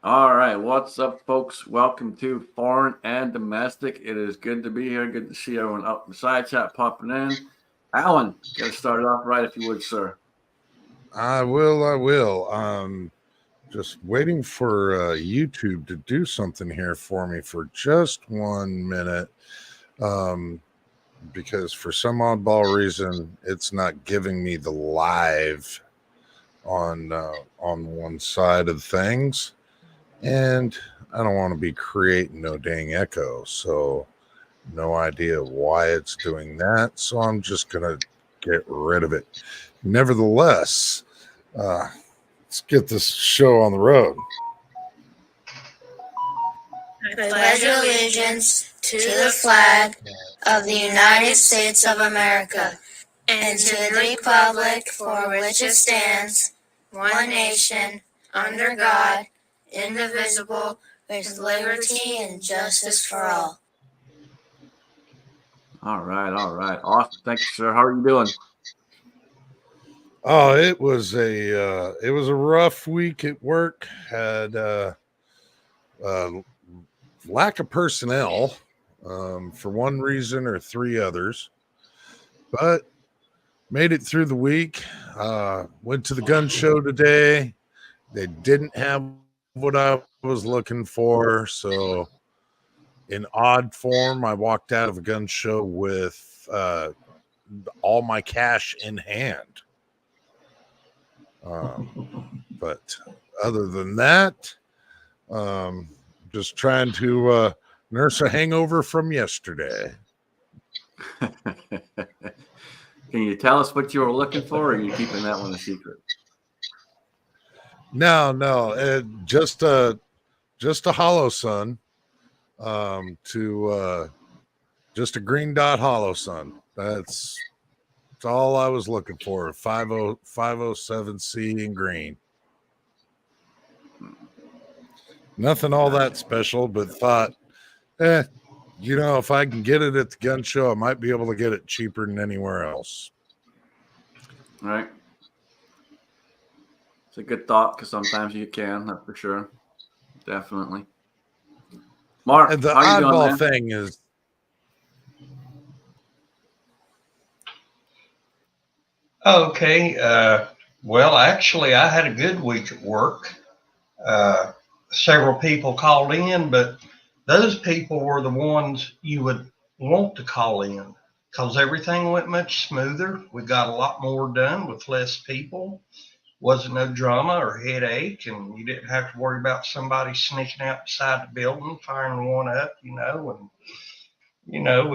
All right, what's up, folks? Welcome to Foreign and Domestic. It is good to be here. Good to see everyone up in the side chat popping in. Alan, get us started off right if you would, sir. I will. Just waiting for YouTube to do something here for me for just 1 minute. Because for some oddball reason, it's not giving me the live on one side of things, and I don't want to be creating no dang echo. So no idea why it's doing that. So I'm just gonna get rid of it. Nevertheless, let's get this show on the road. I pledge allegiance to the flag of the United States of America and to the republic for which it stands, one nation, under God, indivisible, with liberty and justice for all. All right, awesome. Thank you, sir. How are you doing? Oh, it was a rough week at work. Had lack of personnel for one reason or three others, but made it through the week. Went to the gun show today. They didn't have what I was looking for, so in odd form, I walked out of a gun show with all my cash in hand. But other than that, just trying to nurse a hangover from yesterday. Can you tell us what you were looking for, or are you keeping that one a secret? No, just a hollow sun, to just a green dot hollow sun. That's all I was looking for. 507C in green. Nothing all that special, but thought, if I can get it at the gun show, I might be able to get it cheaper than anywhere else. All right. It's a good thought because sometimes you can, that's for sure. Definitely. Mark, And the how you doing, oddball man? thing is, Okay. Well, actually, I had a good week at work. Several people called in, but those people were the ones you would want to call in because everything went much smoother. We got a lot more done with less people. Wasn't no drama or headache, and you didn't have to worry about somebody sneaking outside the building, firing one up, we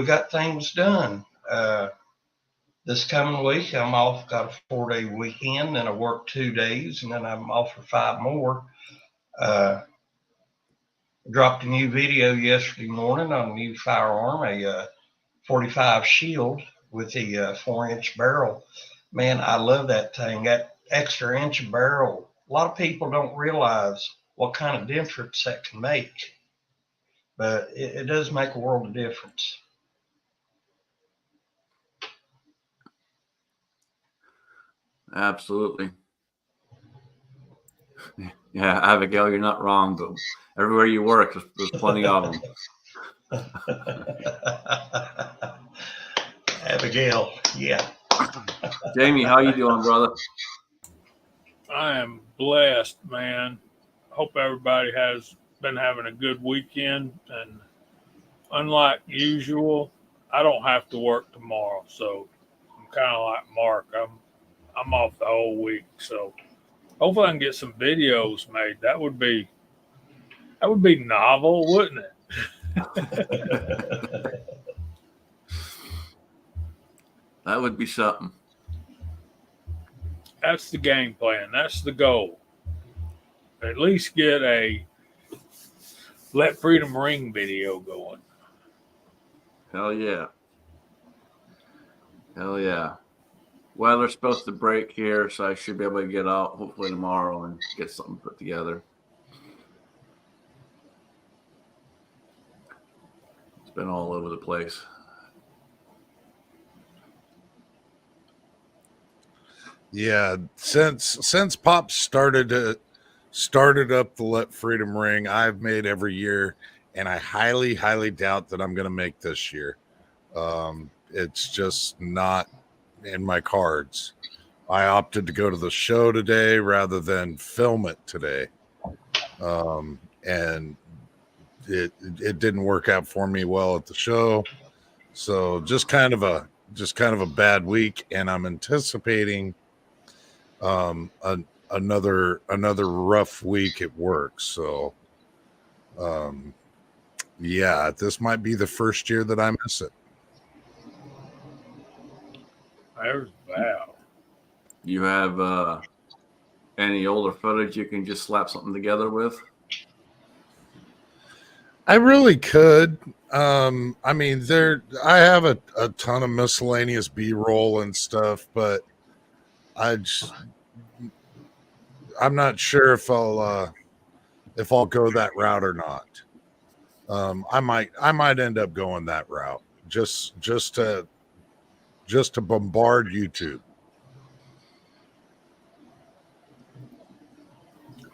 got things done. This coming week, I'm off, got a 4-day weekend, then I work 2 days, and then I'm off for 5 more. Dropped a new video yesterday morning on a new firearm, a 45 Shield with the 4-inch barrel. Man, I love that thing. That extra inch of barrel. A lot of people don't realize what kind of difference that can make, but it does make a world of difference. Absolutely. Yeah, Abigail, you're not wrong, but everywhere you work, there's plenty of them. Abigail, yeah. Jamie, how you doing, brother? I am blessed, man. Hope everybody has been having a good weekend. And unlike usual, I don't have to work tomorrow, so I'm kind of like Mark. I'm off the whole week, so hopefully I can get some videos made. That would be novel, wouldn't it? That would be something. That's the game plan. That's the goal. At least get a Let Freedom Ring video going. Hell yeah. Hell yeah. Weather's supposed to break here, so I should be able to get out hopefully tomorrow and get something put together. It's been all over the place. yeah, since Pop started started up the Let Freedom Ring I've made every year, and I highly, highly doubt that I'm going to make this year. It's just not in my cards. I opted to go to the show today rather than film it today. And it didn't work out for me well at the show. So just kind of a bad week, and I'm anticipating another rough week at work. So yeah, this might be the first year that I miss it. There's Val. You have any older footage you can just slap something together with? I really could. I mean, I have a ton of miscellaneous B-roll and stuff, but I'm not sure if I'll go that route or not. I might end up going that route just to bombard YouTube.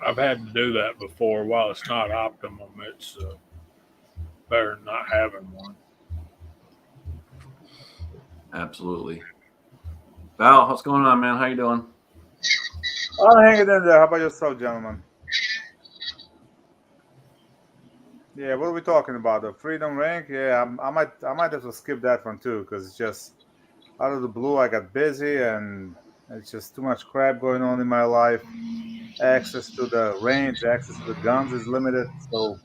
I've had to do that before. While it's not optimum, it's better than not having one. Absolutely. Val, what's going on, man? How you doing? I'll hang it in there. How about yourself, gentlemen? Yeah, what are we talking about? The Freedom Ring? Yeah, I might have to skip that one too, because it's just out of the blue. I got busy, and it's just too much crap going on in my life. Access to the range, access to the guns is limited, so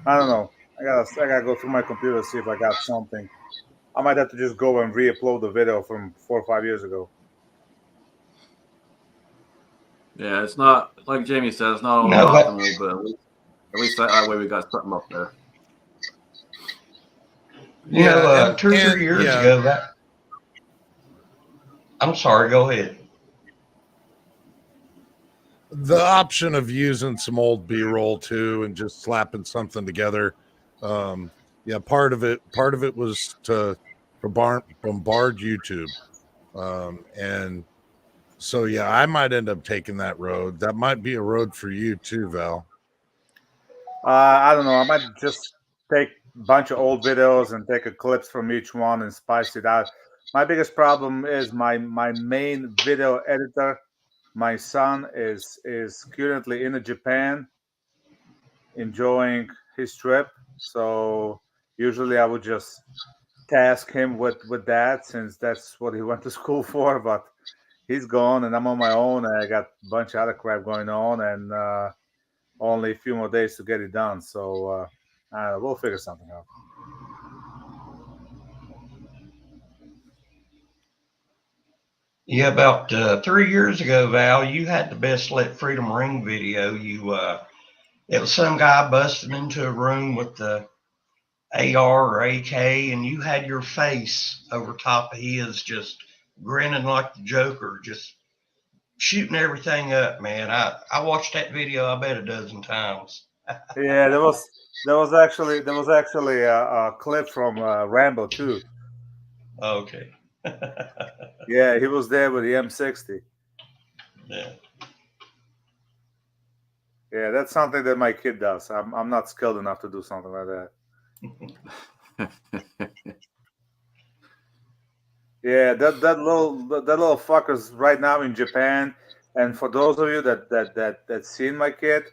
I don't know. I gotta go through my computer to see if I got something. I might have to just go and re-upload the video from 4 or 5 years ago. Yeah, it's not like Jamie said. It's not always No, but optimal, but at least that way we got something up there. Yeah, 2 or 3 years ago, I'm sorry, go ahead. the option of using some old B-roll too and just slapping something together. Yeah, part of it was to bombard YouTube. And so yeah, I might end up taking that road. That might be a road for you too, Val. I don't know. I might just take a bunch of old videos and take a clips from each one and spice it out. My biggest problem is my main video editor. My son is currently in Japan enjoying his trip. So usually I would just task him with that, since that's what he went to school for. But he's gone and I'm on my own, and I got a bunch of other crap going on, and only a few more days to get it done. So we'll figure something out. Yeah, about 3 years ago, Val, you had the best Let Freedom Ring video. It was some guy busting into a room with the AR or AK, and you had your face over top of his, just grinning like the Joker, just shooting everything up, man. I watched that video, I bet, a dozen times. Yeah, there was actually a clip from Rambo too. Okay. Yeah, he was there with the M60. Yeah. Yeah, that's something that my kid does. I'm not skilled enough to do something like that. Yeah, that little fucker's right now in Japan. And for those of you that seen my kid,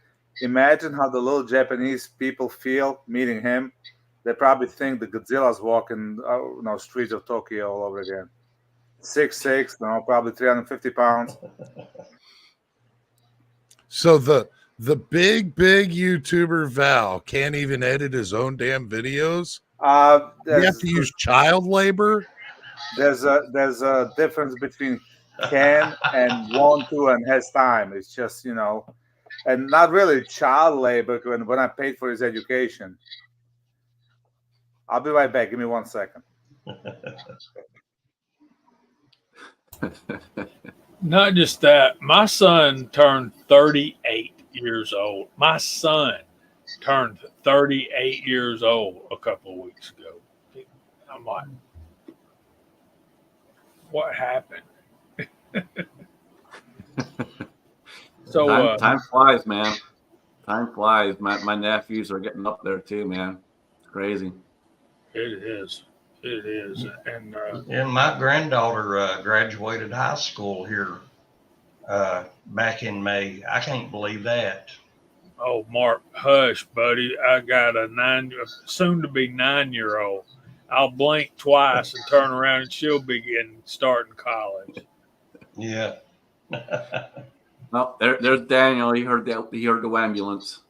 imagine how the little Japanese people feel meeting him. They probably think the Godzilla's walking streets of Tokyo all over again. 6'6", probably 350 pounds. So the big YouTuber Val can't even edit his own damn videos. You have to use child labor. There's a difference between can and want to and has time. It's just, and not really child labor when I paid for his education. I'll be right back. Give me 1 second. Not just that, my son turned 38 years old. My son turned 38 years old a couple of weeks ago. I'm like, what happened? So Time flies, man. Time flies. My nephews are getting up there too, man. It's crazy. it is. It is. And And my granddaughter graduated high school here back in May. I can't believe that. oh, Mark, hush, buddy. I got a soon to be 9-year-old. I'll blink twice and turn around and she'll be starting college. Yeah. Well, there's Daniel. He heard the ambulance.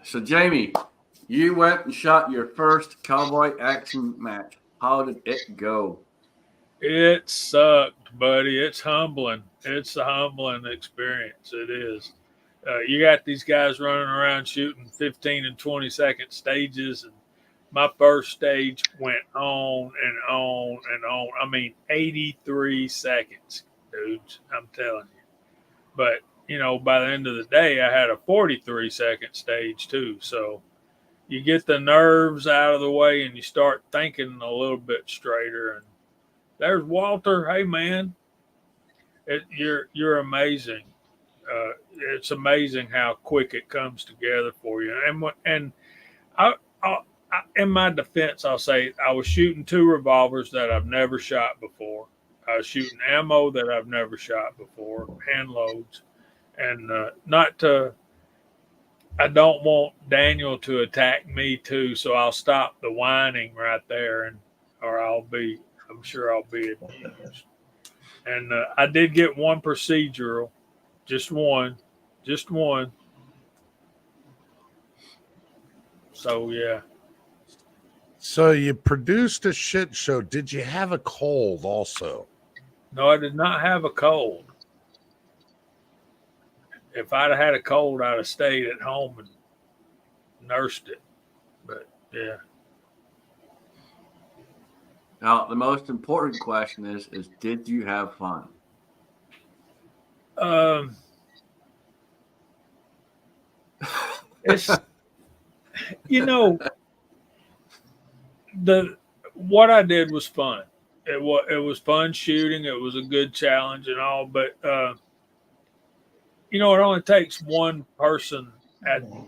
So, Jamie, you went and shot your first cowboy action match. How did it go? It sucked, buddy. It's humbling. It's a humbling experience. It is. You got these guys running around shooting 15 and 20-second stages, and my first stage went on and on and on. I mean, 83 seconds, dudes. I'm telling you. But by the end of the day, I had a 43-second stage too. So you get the nerves out of the way and you start thinking a little bit straighter. And there's Walter. Hey, man, you're amazing. It's amazing how quick it comes together for you. And I, in my defense, I'll say I was shooting 2 revolvers that I've never shot before. I was shooting ammo that I've never shot before, hand loads, and I don't want Daniel to attack me too, so I'll stop the whining right there, or I'm sure I'll be abused. And I did get one procedural, just one. So yeah. So you produced a shit show. Did you have a cold also? No, I did not have a cold. If I'd have had a cold, I'd have stayed at home and nursed it. But yeah. Now, the most important question is did you have fun? It's what I did was fun. It was fun shooting. It was a good challenge and all, but it only takes one person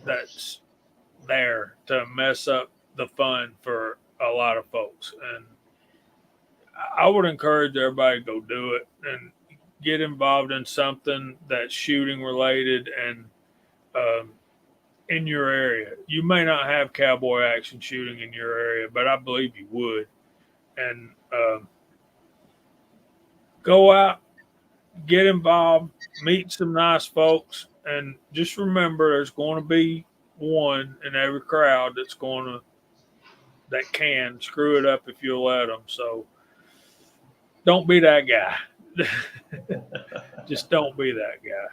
that's there to mess up the fun for a lot of folks. And I would encourage everybody to go do it and get involved in something that's shooting related and in your area. You may not have cowboy action shooting in your area, but I believe you would. And go out, get involved, meet some nice folks, and just remember there's going to be one in every crowd that can screw it up if you'll let them. So don't be that guy. Just don't be that guy.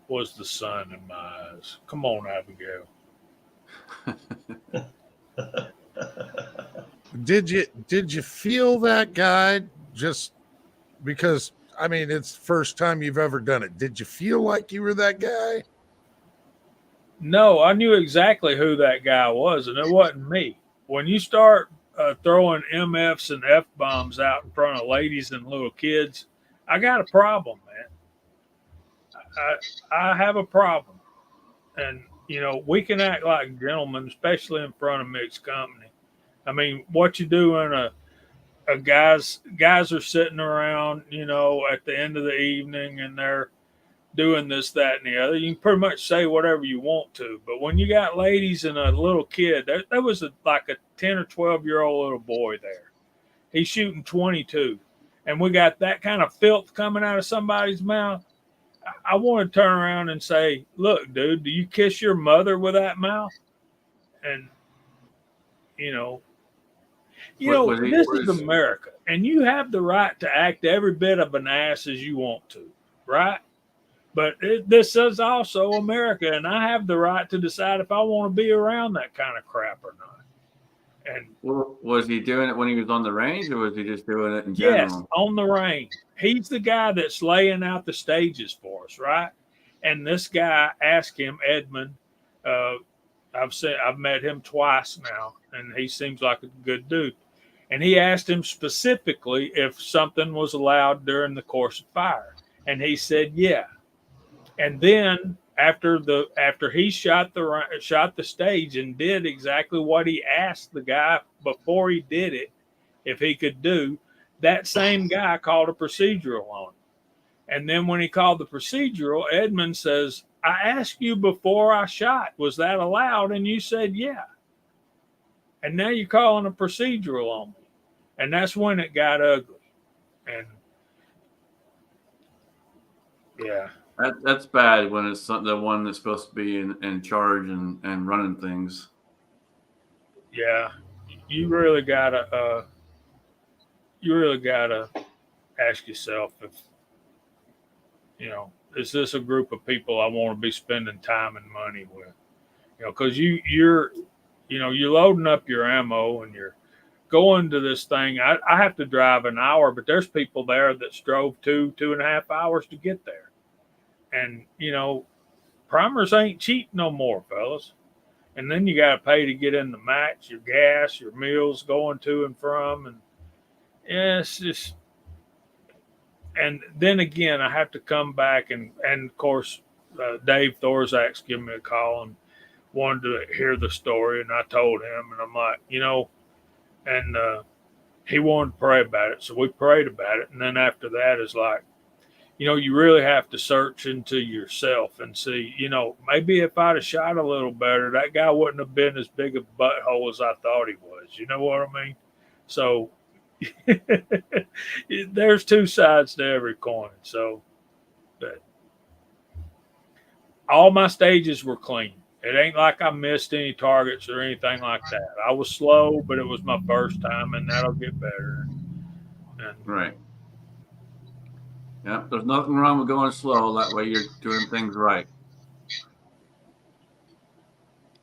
Was the sun in my eyes. Come on, Abigail. Did you feel that guy just because it's the first time you've ever done it? Did you feel like you were that guy? No, I knew exactly who that guy was, and it wasn't me. When you start throwing MFs and F bombs out in front of ladies and little kids, I got a problem, man. I have a problem. And, we can act like gentlemen, especially in front of mixed company. I mean, what you do in a guys are sitting around, at the end of the evening and they're doing this, that, and the other. You can pretty much say whatever you want to. But when you got ladies and a little kid, there was like a 10 or 12-year-old little boy there. He's shooting 22. And we got that kind of filth coming out of somebody's mouth. I want to turn around and say, look, dude, do you kiss your mother with that mouth? And, this is America. And you have the right to act every bit of an ass as you want to, right? But this is also America, and I have the right to decide if I want to be around that kind of crap or not. And was he doing it when he was on the range, or was he just doing it in general? Yes, on the range. He's the guy that's laying out the stages for us, right? And this guy asked him, Edmund, I've met him twice now, and he seems like a good dude. And he asked him specifically if something was allowed during the course of fire, and he said, yeah. And then after he shot the stage and did exactly what he asked the guy before he did it, if he could do, that same guy called a procedural on him. And then when he called the procedural, Edmund says, I asked you before I shot, was that allowed? And you said, yeah. And now you're calling a procedural on me. And that's when it got ugly. And yeah. That's bad when it's the one that's supposed to be in charge and running things. Yeah. You really gotta ask yourself if, is this a group of people I want to be spending time and money with? Because you're loading up your ammo and you're going to this thing. I have to drive an hour, but there's people there that drove 2.5 hours to get there. And, primers ain't cheap no more, fellas. And then you got to pay to get in the match, your gas, your meals going to and from. And yeah, it's just, and then again, I have to come back and of course, Dave Thorzak's giving me a call and wanted to hear the story. And I told him, and I'm like, and he wanted to pray about it. So we prayed about it. And then after that is like, you really have to search into yourself and see, maybe if I'd have shot a little better, that guy wouldn't have been as big a butthole as I thought he was. You know what I mean? So there's two sides to every coin. So, but all my stages were clean. It ain't like I missed any targets or anything like that. I was slow, but it was my first time, and that'll get better. And, right. Yeah, there's nothing wrong with going slow. That way you're doing things right.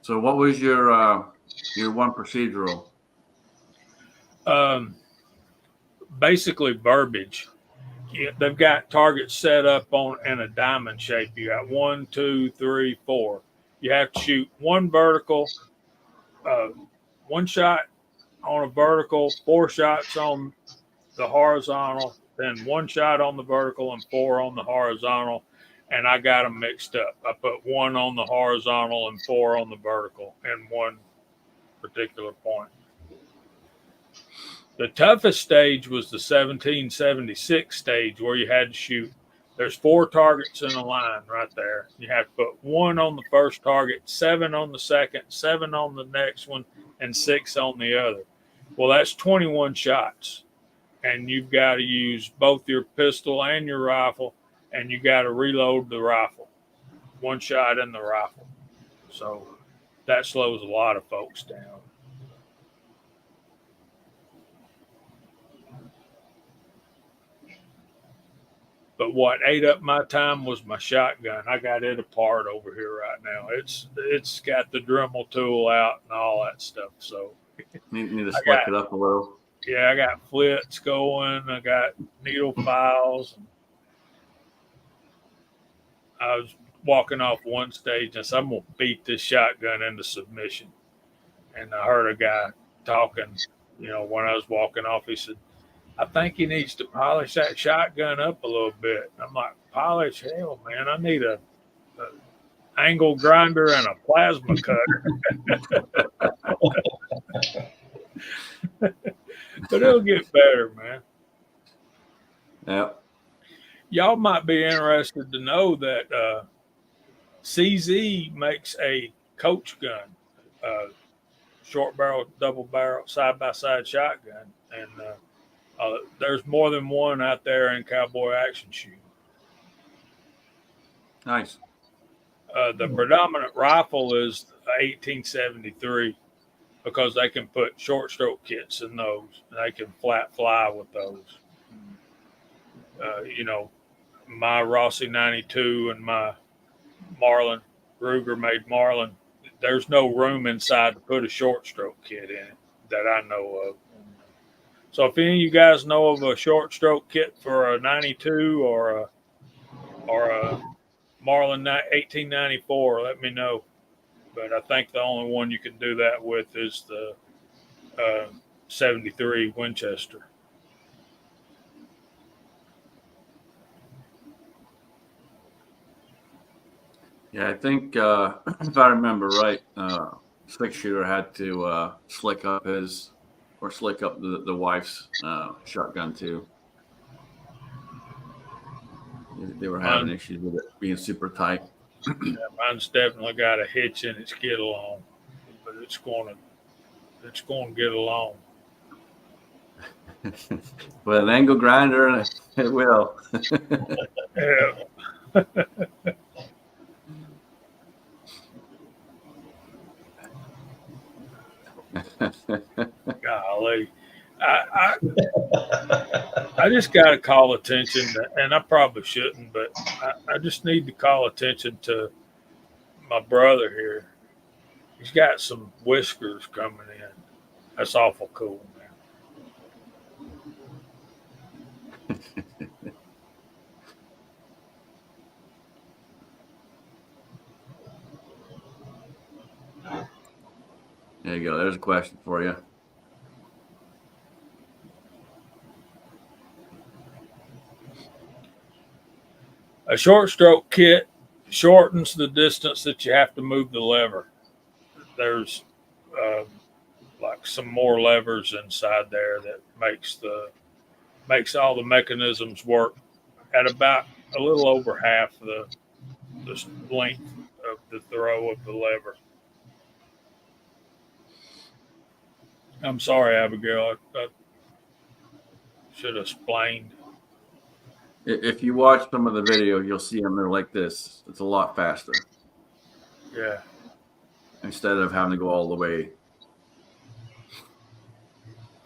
So what was your one procedural? Basically verbiage. They've got targets set up in a diamond shape. You got 1, 2, 3, 4. You have to shoot one vertical, one shot on a vertical, 4 shots on the horizontal, then 1 shot on the vertical and 4 on the horizontal. And I got them mixed up. I put 1 on the horizontal and 4 on the vertical in one particular point. The toughest stage was the 1776 stage where you had to shoot. There's 4 targets in a line right there. You have to put 1 on the first target, 7 on the second, 7 on the next one, and 6 on the other. Well, that's 21 shots. And you've got to use both your pistol and your rifle, and you got to reload the rifle. 1 shot in the rifle. So that slows a lot of folks down. But what ate up my time was my shotgun. I got it apart over here right now. It's got the Dremel tool out and all that stuff. So need to slick it up a little. Yeah, I got flits going. I got needle files. I was walking off one stage and said, I'm going to beat this shotgun into submission. And I heard a guy talking, when I was walking off, he said, I think he needs to polish that shotgun up a little bit. I'm like, polish? Hell, man, I need a angle grinder and a plasma cutter. But it'll get better, man. Yeah. Y'all might be interested to know that CZ makes a coach gun, short barrel, double barrel, side-by-side shotgun. And there's more than one out there in cowboy action shooting. Nice. The predominant rifle is 1873 because they can put short stroke kits in those. And they can flat fly with those. My Rossi 92 and my Marlin, Ruger made Marlin, there's no room inside to put a short stroke kit in it that I know of. So if any of you guys know of a short stroke kit for a 92 or a Marlin 1894, let me know. But I think the only one you can do that with is the 73 Winchester. Yeah, I think if I remember right, six shooter had to slick up the wife's shotgun too. They were having issues with it being super tight. Yeah, mine's definitely got a hitch in its get along, but it's going to get along. With an angle grinder, it will. Yeah. Golly. I just got to call attention, and I probably shouldn't, but I just need to call attention to my brother here. He's got some whiskers coming in. That's awful cool, man. There you go. There's a question for you. A short stroke kit shortens the distance that you have to move the lever. There's like some more levers inside there that makes all the mechanisms work at about a little over half the length of the throw of the lever. I'm sorry, Abigail. I should have explained. If you watch some of the video, you'll see them. They're like this. It's a lot faster. Yeah. Instead of having to go all the way.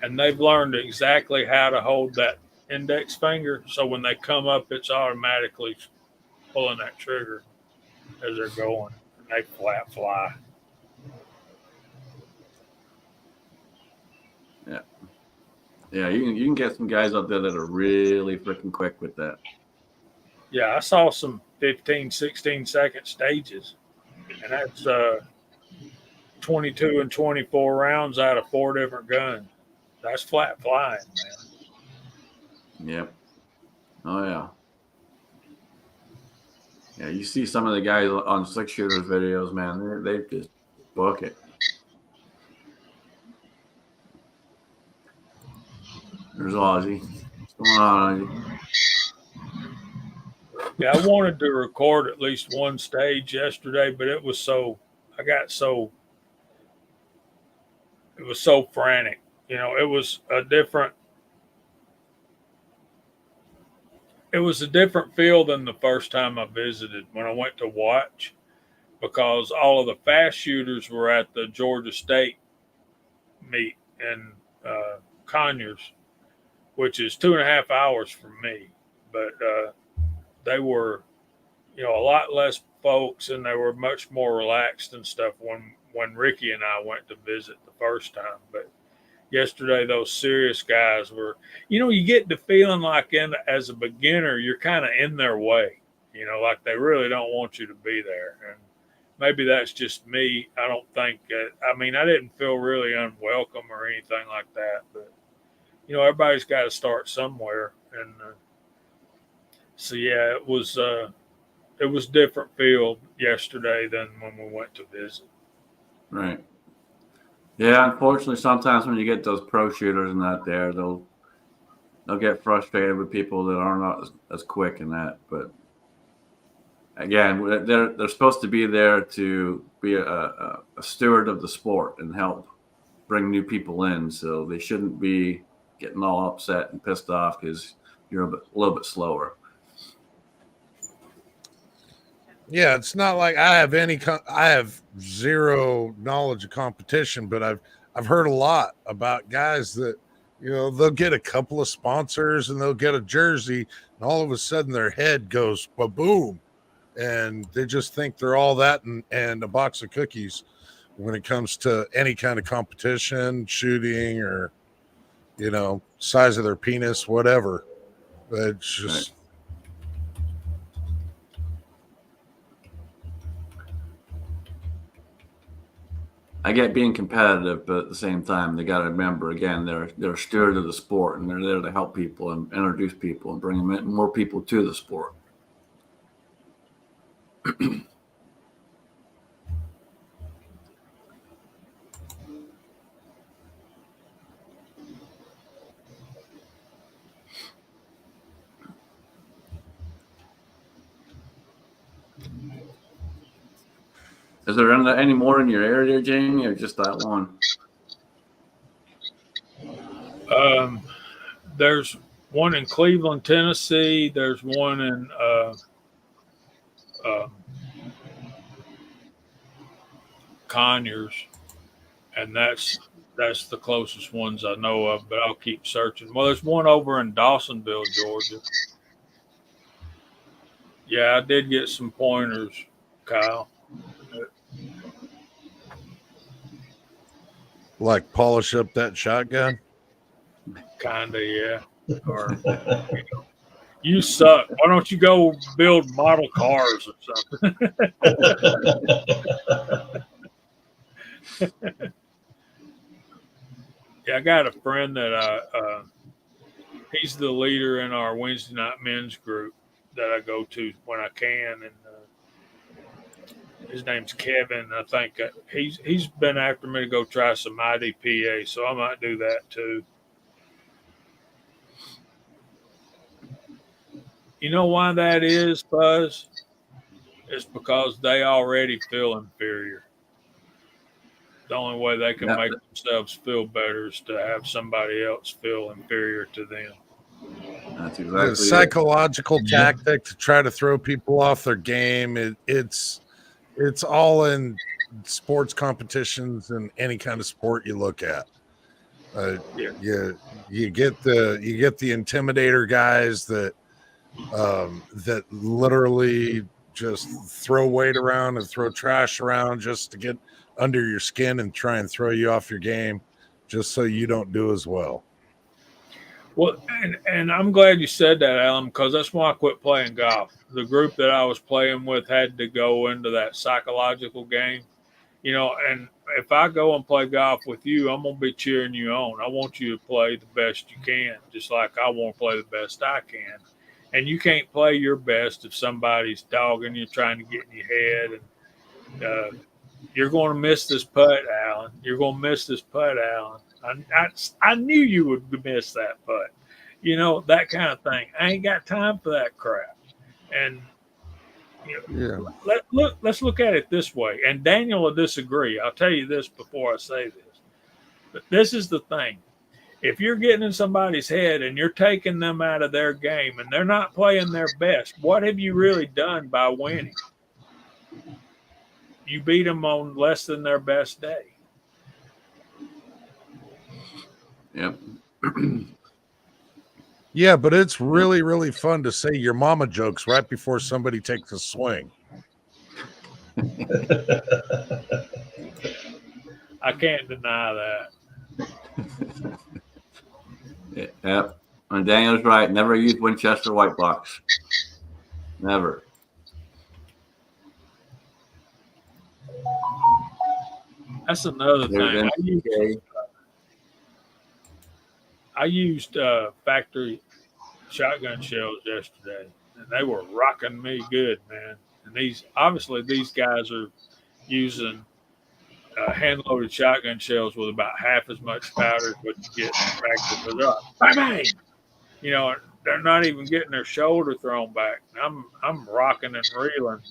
And they've learned exactly how to hold that index finger, so when they come up, it's automatically pulling that trigger as they're going. And they flat fly. Yeah. Yeah, you can get some guys out there that are really freaking quick with that. Yeah, I saw some 15, 16-second stages, and that's 22 and 24 rounds out of 4 different guns. That's flat flying, man. Yep. Oh, yeah. Yeah, you see some of the guys on six shooters videos, man, they just book it. There's Ozzy. What's going on, Ozzy? Yeah, I wanted to record at least one stage yesterday, but it was so frantic. You know, it was a different feel than the first time I visited when I went to watch, because all of the fast shooters were at the Georgia State meet in Conyers, which is 2.5 hours from me. But they were, a lot less folks, and they were much more relaxed and stuff when Ricky and I went to visit the first time. But yesterday, those serious guys were, you get the feeling like as a beginner, you're kind of in their way, like they really don't want you to be there. And maybe that's just me. I don't think, I didn't feel really unwelcome or anything like that, but everybody's got to start somewhere. And so, yeah, it was different feel yesterday than when we went to visit. Right. Yeah, unfortunately, sometimes when you get those pro shooters and that there, they'll get frustrated with people that are not as quick in that. But again, they're supposed to be there to be a steward of the sport and help bring new people in. So they shouldn't be getting all upset and pissed off because you're a little bit slower. Yeah, it's not like I have zero knowledge of competition, but I've heard a lot about guys that, they'll get a couple of sponsors and they'll get a jersey, and all of a sudden their head goes ba-boom, and they just think they're all that and a box of cookies when it comes to any kind of competition, shooting, or, size of their penis, whatever. It's just... Right. I get being competitive, but at the same time, they got to remember again they're a steward of the sport, and they're there to help people and introduce people and bring more people to the sport. Is there any more in your area, Jamie, or just that one? There's one in Cleveland, Tennessee. There's one in Conyers, and that's the closest ones I know of. But I'll keep searching. Well, there's one over in Dawsonville, Georgia. Yeah, I did get some pointers, Kyle. Like polish up that shotgun. Kinda, yeah. Or you suck. Why don't you go build model cars or something? Yeah, I got a friend that he's the leader in our Wednesday night men's group that I go to when I can, and his name's Kevin. I think he's been after me to go try some IDPA, so I might do that too. You know why that is, Buzz? It's because they already feel inferior. The only way they can make themselves feel better is to have somebody else feel inferior to them. That's exactly the psychological tactic to try to throw people off their game. It's all in sports competitions and any kind of sport you look at. You get the intimidator guys that literally just throw weight around and throw trash around just to get under your skin and try and throw you off your game just so you don't do as well. Well, and I'm glad you said that, Alan, because that's why I quit playing golf. The group that I was playing with had to go into that psychological game, and if I go and play golf with you, I'm going to be cheering you on. I want you to play the best you can, just like I want to play the best I can. And you can't play your best if somebody's dogging you, trying to get in your head. And you're going to miss this putt, Alan. You're going to miss this putt, Alan. I knew you would miss that putt. That kind of thing. I ain't got time for that crap. And let's look at it this way. And Daniel will disagree. I'll tell you this before I say this. But this is the thing. If you're getting in somebody's head and you're taking them out of their game and they're not playing their best, what have you really done by winning? You beat them on less than their best day. Yep. Yeah, but it's really, really fun to say your mama jokes right before somebody takes a swing. I can't deny that. Yep. And Daniel's right. Never use Winchester white box. Never. That's another thing. I used factory shotgun shells yesterday, and they were rocking me good, man. And these guys are using hand-loaded shotgun shells with about half as much powder as what you get in factory. Bang, bang! They're not even getting their shoulder thrown back. I'm rocking and reeling,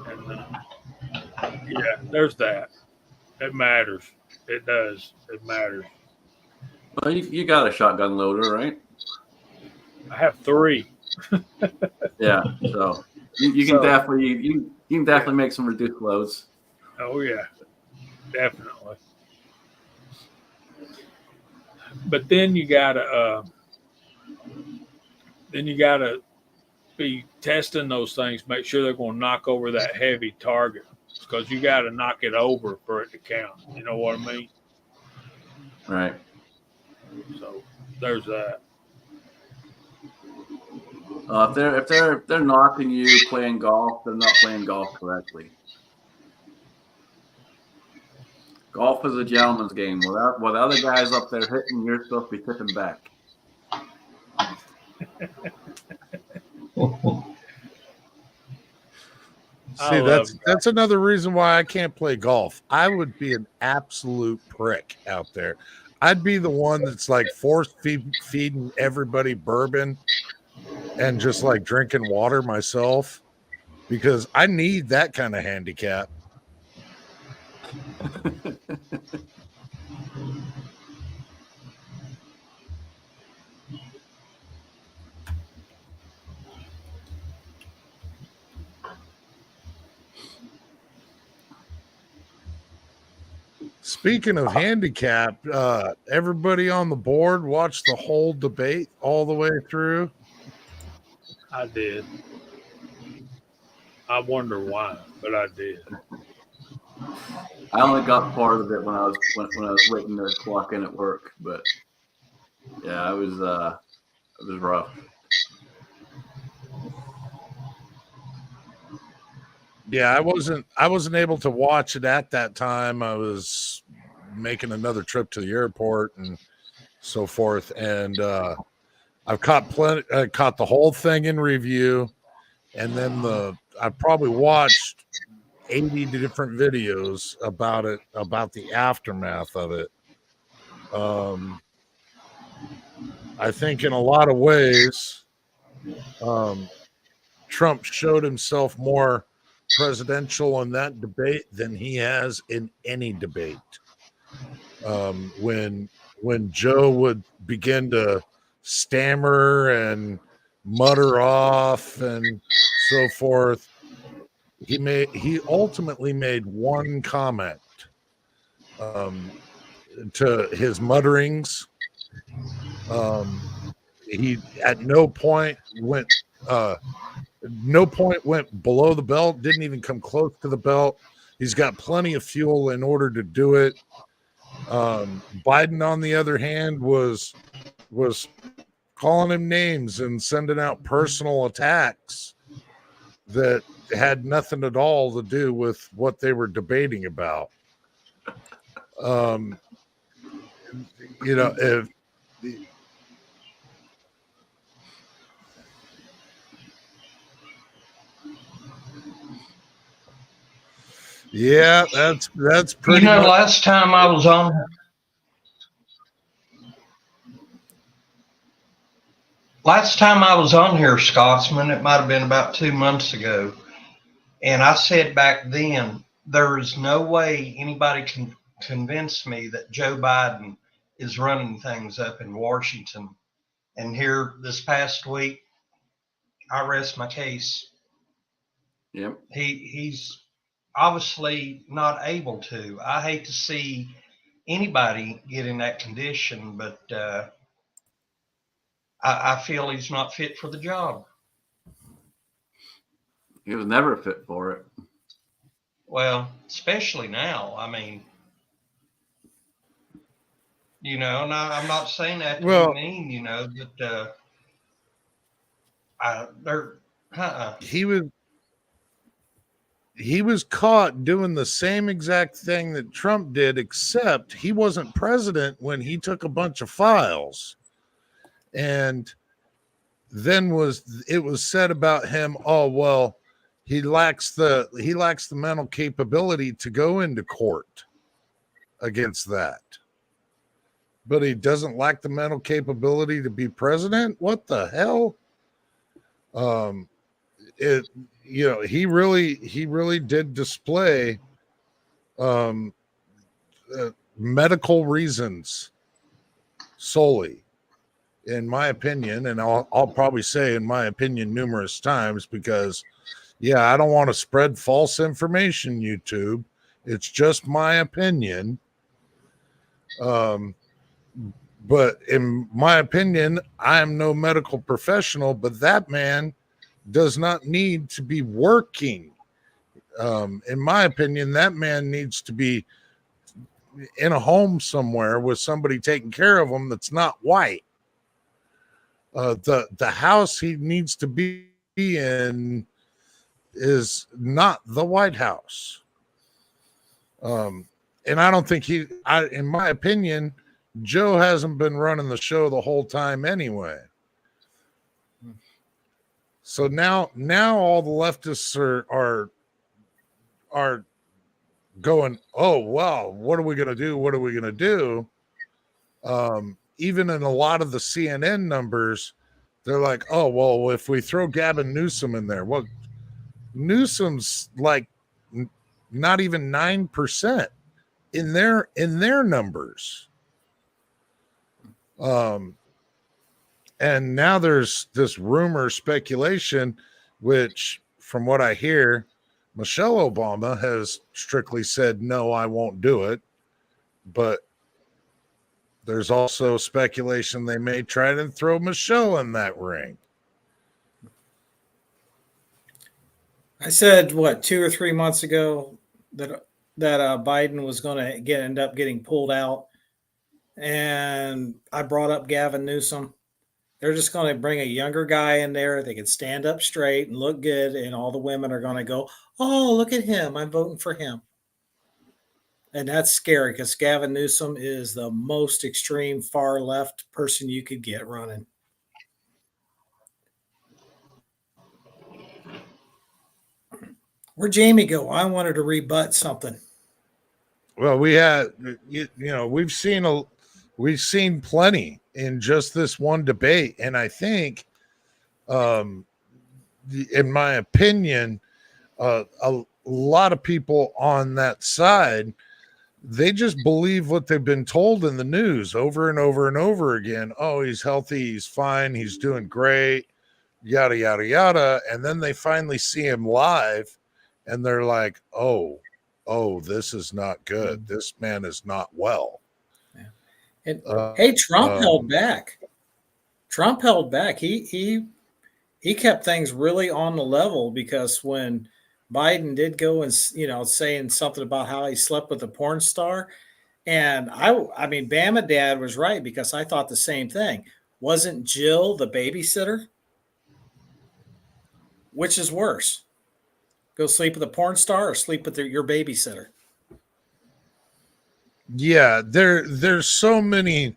and there's that. It matters. It does. It matters. Well, you got a shotgun loader, right? I have 3. Yeah, so you can definitely make some reduced loads. Oh yeah, definitely. But then you gotta be testing those things. Make sure they're going to knock over that heavy target, because you got to knock it over for it to count. You know what I mean? Right. So there's that. If they're knocking you playing golf, they're not playing golf correctly. Golf is a gentleman's game. With other guys up there hitting, you're supposed to be tipping back. See, that's another reason why I can't play golf. I would be an absolute prick out there. I'd be the one that's like feeding everybody bourbon and just like drinking water myself because I need that kind of handicap. Speaking of handicap, everybody on the board watched the whole debate all the way through. I did. I wonder why, but I did. I only got part of it when I was waiting to clock in at work, but yeah, it was rough. Yeah, I wasn't able to watch it at that time. I was making another trip to the airport and so forth, and I've caught the whole thing in review, and then I probably watched 80 different videos about it, about the aftermath of it. I think in a lot of ways, Trump showed himself more presidential in that debate than he has in any debate. When Joe would begin to stammer and mutter off and so forth, he ultimately made one comment to his mutterings. He at no point went below the belt, didn't even come close to the belt. He's got plenty of fuel in order to do it. Biden, on the other hand, was calling him names and sending out personal attacks that had nothing at all to do with what they were debating about. If yeah, that's pretty much. Last time I was on here, Scotsman, it might have been about 2 months ago. And I said back then, there is no way anybody can convince me that Joe Biden is running things up in Washington. And here this past week, I rest my case. Yep. He's obviously not able to. I hate to see anybody get in that condition, but I feel he's not fit for the job. He was never fit for it. Well, especially now. I mean, and I'm not saying that to be mean, but he was caught doing the same exact thing that Trump did, except he wasn't president when he took a bunch of files. And then it was said about him, oh, well, he lacks the mental capability to go into court against that. But he doesn't lack the mental capability to be president? What the hell? He really did display medical reasons solely, in my opinion, and I'll probably say in my opinion numerous times, because I don't want to spread false information, YouTube. It's just my opinion. But in my opinion, I am no medical professional, but that man does not need to be working. In my opinion, that man needs to be in a home somewhere with somebody taking care of him that's not white. The house he needs to be in is not the White House. and I don't think in my opinion, Joe hasn't been running the show the whole time anyway. So now all the leftists are going, oh well, what are we gonna do? What are we gonna do? Even in a lot of the CNN numbers, they're like, oh well, if we throw Gavin Newsom in there, well, Newsom's like not even 9% in their numbers. And now there's this rumor speculation, which from what I hear, Michelle Obama has strictly said, no, I won't do it. But there's also speculation they may try to throw Michelle in that ring. I said, what, 2 or 3 months ago that Biden was going to end up getting pulled out. And I brought up Gavin Newsom. They're just going to bring a younger guy in there. They can stand up straight and look good. And all the women are going to go, oh, look at him. I'm voting for him. And that's scary because Gavin Newsom is the most extreme far left person you could get running. Where'd Jamie go? I wanted to rebut something. Well, we had, we've seen plenty in just this one debate. And I think, in my opinion, a lot of people on that side, they just believe what they've been told in the news over and over and over again. Oh, he's healthy. He's fine. He's doing great. Yada, yada, yada. And then they finally see him live and they're like, oh, this is not good. This man is not well. Yeah. And hey, Trump held back. Trump held back. He kept things really on the level because when Biden did go and saying something about how he slept with a porn star, and I mean, Bama Dad was right because I thought the same thing. Wasn't Jill the babysitter? Which is worse? Go sleep with a porn star or sleep with your babysitter? Yeah, there's so many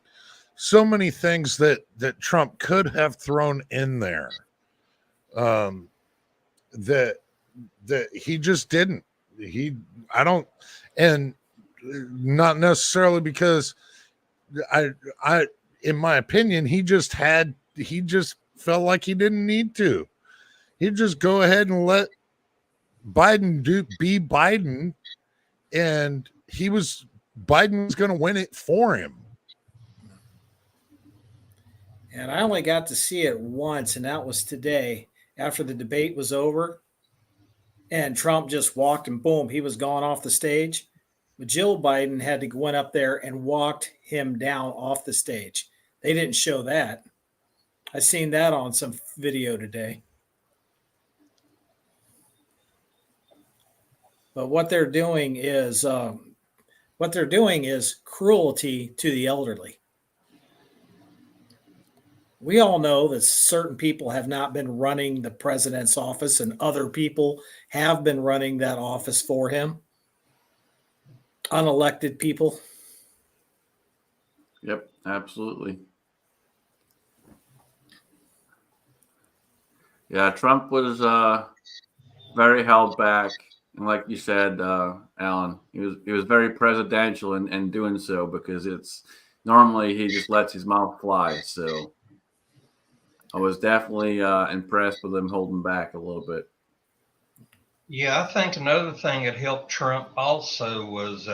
things that Trump could have thrown in there, that he just didn't. And not necessarily because I in my opinion, he just felt like he didn't need to. He'd just go ahead and let Biden be Biden, and Biden's going to win it for him. And I only got to see it once, and that was today after the debate was over. And Trump just walked and boom, he was gone off the stage. But Jill Biden had to went up there and walked him down off the stage. They didn't show that. I seen that on some video today. But what they're doing is cruelty to the elderly. We all know that certain people have not been running the president's office and other people have been running that office for him. Unelected people. Yep, absolutely. Yeah, Trump was very held back. And like you said, Alan, he was very presidential in doing so because it's normally he just lets his mouth fly. So I was definitely impressed with him holding back a little bit. Yeah, I think another thing that helped Trump also was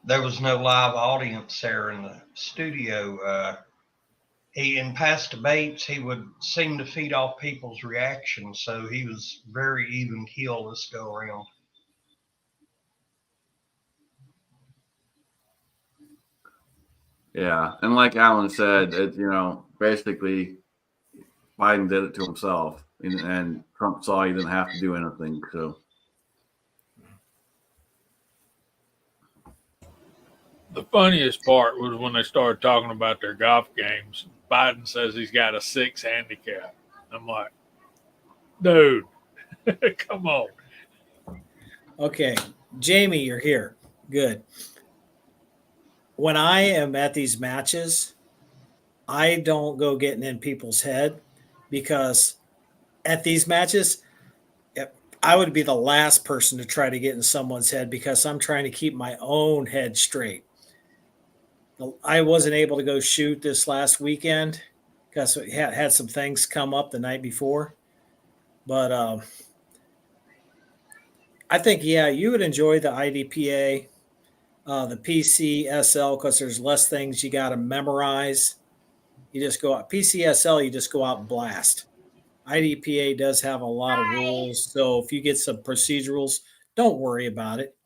there was no live audience there in the studio. In past debates, he would seem to feed off people's reactions, so he was very even keel this go around. Yeah, and like Alan said, basically Biden did it to himself, and Trump saw he didn't have to do anything. So The funniest part was when they started talking about their golf games. Biden says he's got a 6 handicap. I'm like, dude, come on. Okay, Jamie, you're here. Good. when I am at these matches, I don't go getting in people's head, because at these matches, I would be the last person to try to get in someone's head, because I'm trying to keep my own head straight. I wasn't able to go shoot this last weekend because we had some things come up the night before. But I think, yeah, you would enjoy the IDPA, the PCSL, because there's less things you got to memorize. You just go out. PCSL, you just go out and blast. IDPA does have a lot of rules. So if you get some procedurals, don't worry about it.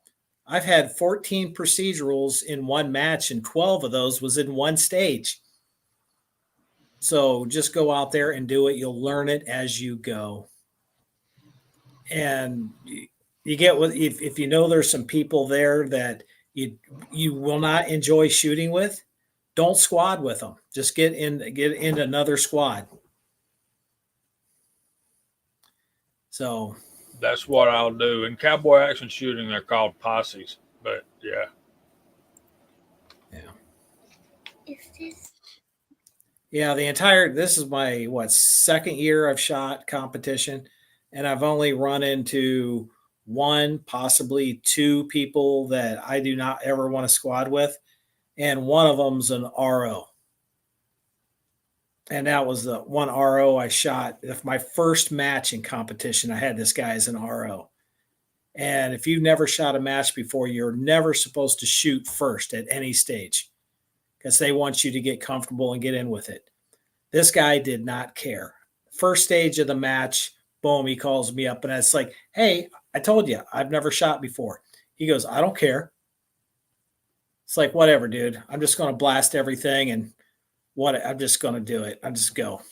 I've had 14 procedurals in one match, and 12 of those was in one stage. So just go out there and do it. You'll learn it as you go. And you get what, if you know there's some people there that you will not enjoy shooting with, don't squad with them. Just get in another squad. So That's what I'll do. In cowboy action shooting, they're called posses. But yeah. Yeah, this is my second year I've shot competition, and I've only run into one, possibly two people that I do not ever want to squad with, and one of them's an RO. And that was the one RO I shot. If my first match in competition, I had this guy as an RO. And if you've never shot a match before, you're never supposed to shoot first at any stage, because they want you to get comfortable and get in with it. This guy did not care. First stage of the match, boom, he calls me up, and it's like, hey, I told you, I've never shot before. He goes, I don't care. It's like, whatever, dude. I'm just going to blast everything, and I'm just going to do it. I'm just go.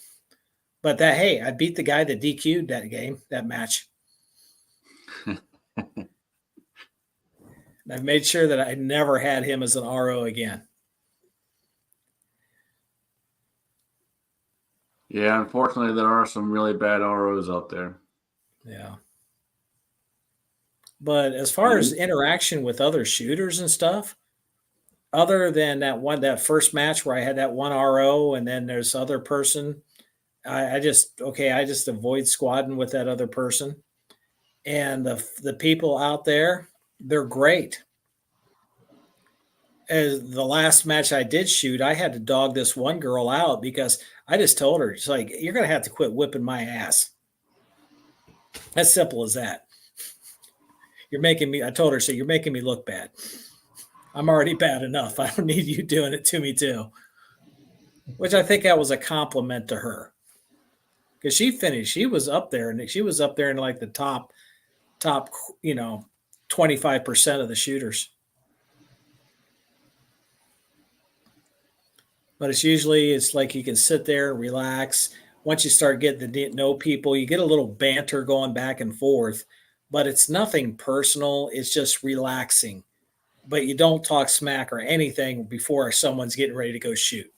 But hey, I beat the guy that DQ'd that match. I've made sure that I never had him as an RO again. Yeah, unfortunately, there are some really bad ROs out there. Yeah. But as far as interaction with other shooters and stuff, other than that first match where I had that one RO and then there's other person, I just avoid squadding with that other person. And the people out there, they're great. As the last match I did shoot, I had to dog this one girl out because I just told her, it's like, you're going to have to quit whipping my ass. As simple as that. I told her, so you're making me look bad. I'm already bad enough. I don't need you doing it to me too. Which I think that was a compliment to her. Because she finished. She was up there, and she was up there in like the top, 25% of the shooters. But it's like you can sit there and relax. Once you start getting to know people, you get a little banter going back and forth, but it's nothing personal. It's just relaxing. But you don't talk smack or anything before someone's getting ready to go shoot.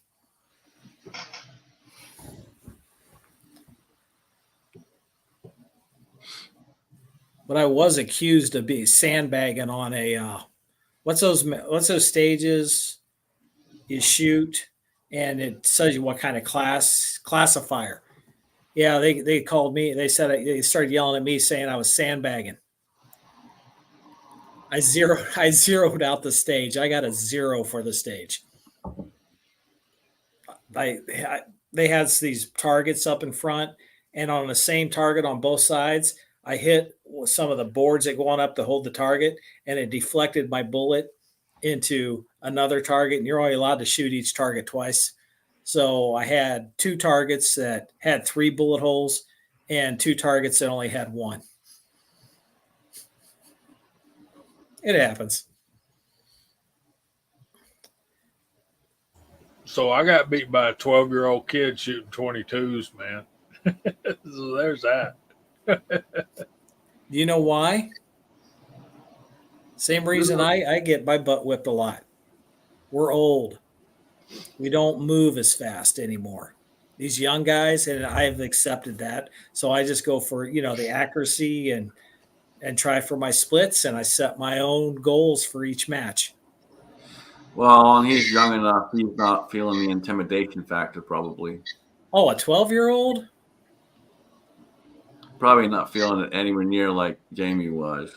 But I was accused of being sandbagging on a what's those stages you shoot, and it says you what kind of classifier. Yeah, they called me. They started yelling at me saying I was sandbagging. I zeroed out the stage. I got a 0 for the stage. They had these targets up in front, and on the same target on both sides, I hit some of the boards that go on up to hold the target, and it deflected my bullet into another target, and you're only allowed to shoot each target twice. So I had 2 targets that had 3 bullet holes and 2 targets that only had 1. It happens. So I got beat by a 12-year-old kid shooting 22s, man. So there's that. Do you know why? Same reason I get my butt whipped a lot. We're old. We don't move as fast anymore. These young guys, and I've accepted that. So I just go for, the accuracy and try for my splits, and I set my own goals for each match. Well, and he's young enough. He's not feeling the intimidation factor, probably. Oh, a 12-year-old? Probably not feeling it anywhere near like Jamie was.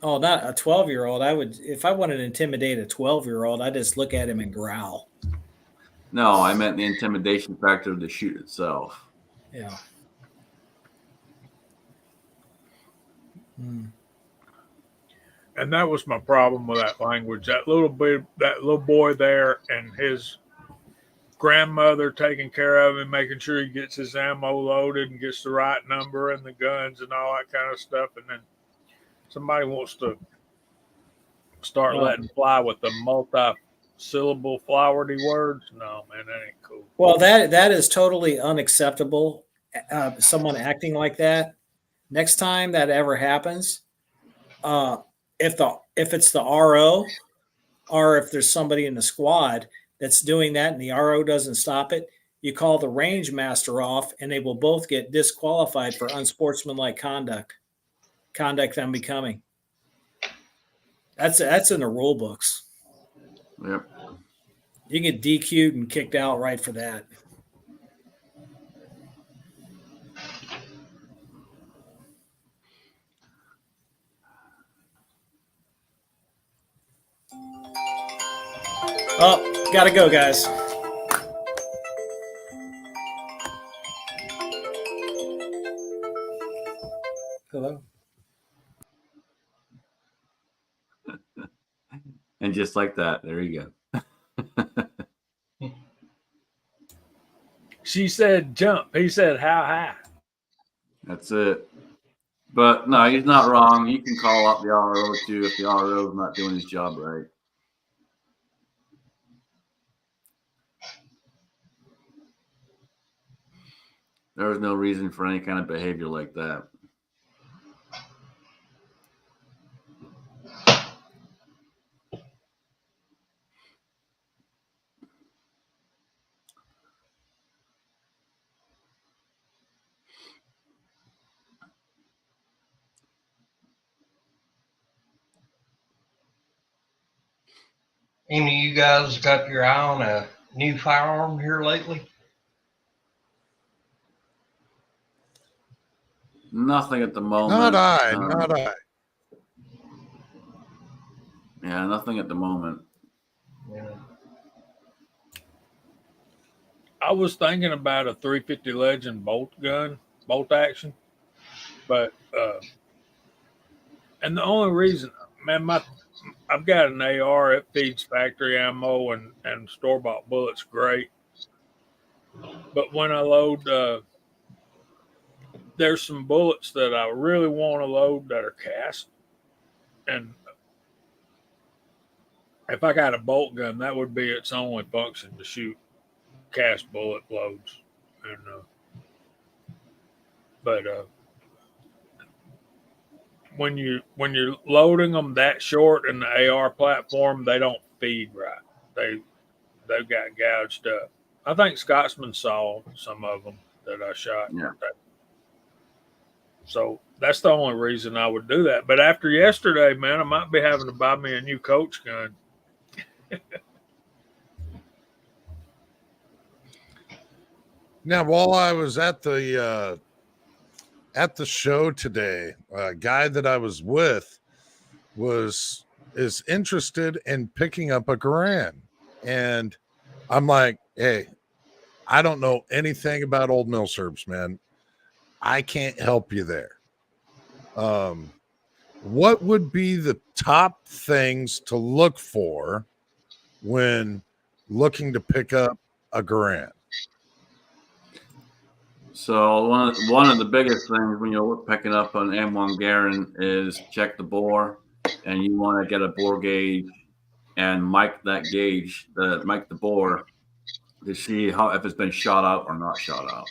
Oh, not a 12-year-old. I would, if I wanted to intimidate a 12-year-old, I'd just look at him and growl. No, I meant the intimidation factor of the shoot itself. Yeah. Hmm. And that was my problem with that language. That little boy there, and his grandmother taking care of him, making sure he gets his ammo loaded and gets the right number and the guns and all that kind of stuff. And then somebody wants to start letting fly with the multi-syllable flowery words. No, man, that ain't cool. Well, that is totally unacceptable. Someone acting like that. Next time that ever happens, if it's the RO, or if there's somebody in the squad that's doing that and the RO doesn't stop it, you call the range master off, and they will both get disqualified for unsportsmanlike conduct unbecoming. That's in the rule books. Yep. You get DQ'd and kicked out right for that. Oh, gotta go, guys. Hello. And just like that, there you go. She said jump. He said how high. That's it. But no, he's not wrong. You can call up the RO too if the RO is not doing his job right. There was no reason for any kind of behavior like that. Any of you guys got your eye on a new firearm here lately? Nothing at the moment. Not I. Yeah, nothing at the moment. Yeah. I was thinking about a 350 Legend bolt action, but and the only reason, man, I've got an AR. It feeds factory ammo and store bought bullets, great. But when I load, there's some bullets that I really want to load that are cast, and if I got a bolt gun, that would be its only function, to shoot cast bullet loads. And but when you're loading them that short in the AR platform, they don't feed right. They've got gouged up. I think Scotsman saw some of them that I shot. Yeah. So that's the only reason I would do that. But after yesterday, man, I might be having to buy me a new Coach gun. Now, while I was at the show today, a guy that I was with is interested in picking up a Garand, and I'm like, hey, I don't know anything about old mill serbs, man. I can't help you there. What would be the top things to look for when looking to pick up a Garand? So one of the biggest things when you're picking up an M1 Garand is check the bore, and you want to get a bore gauge and mic that gauge, mic the bore to see if it's been shot out or not shot out.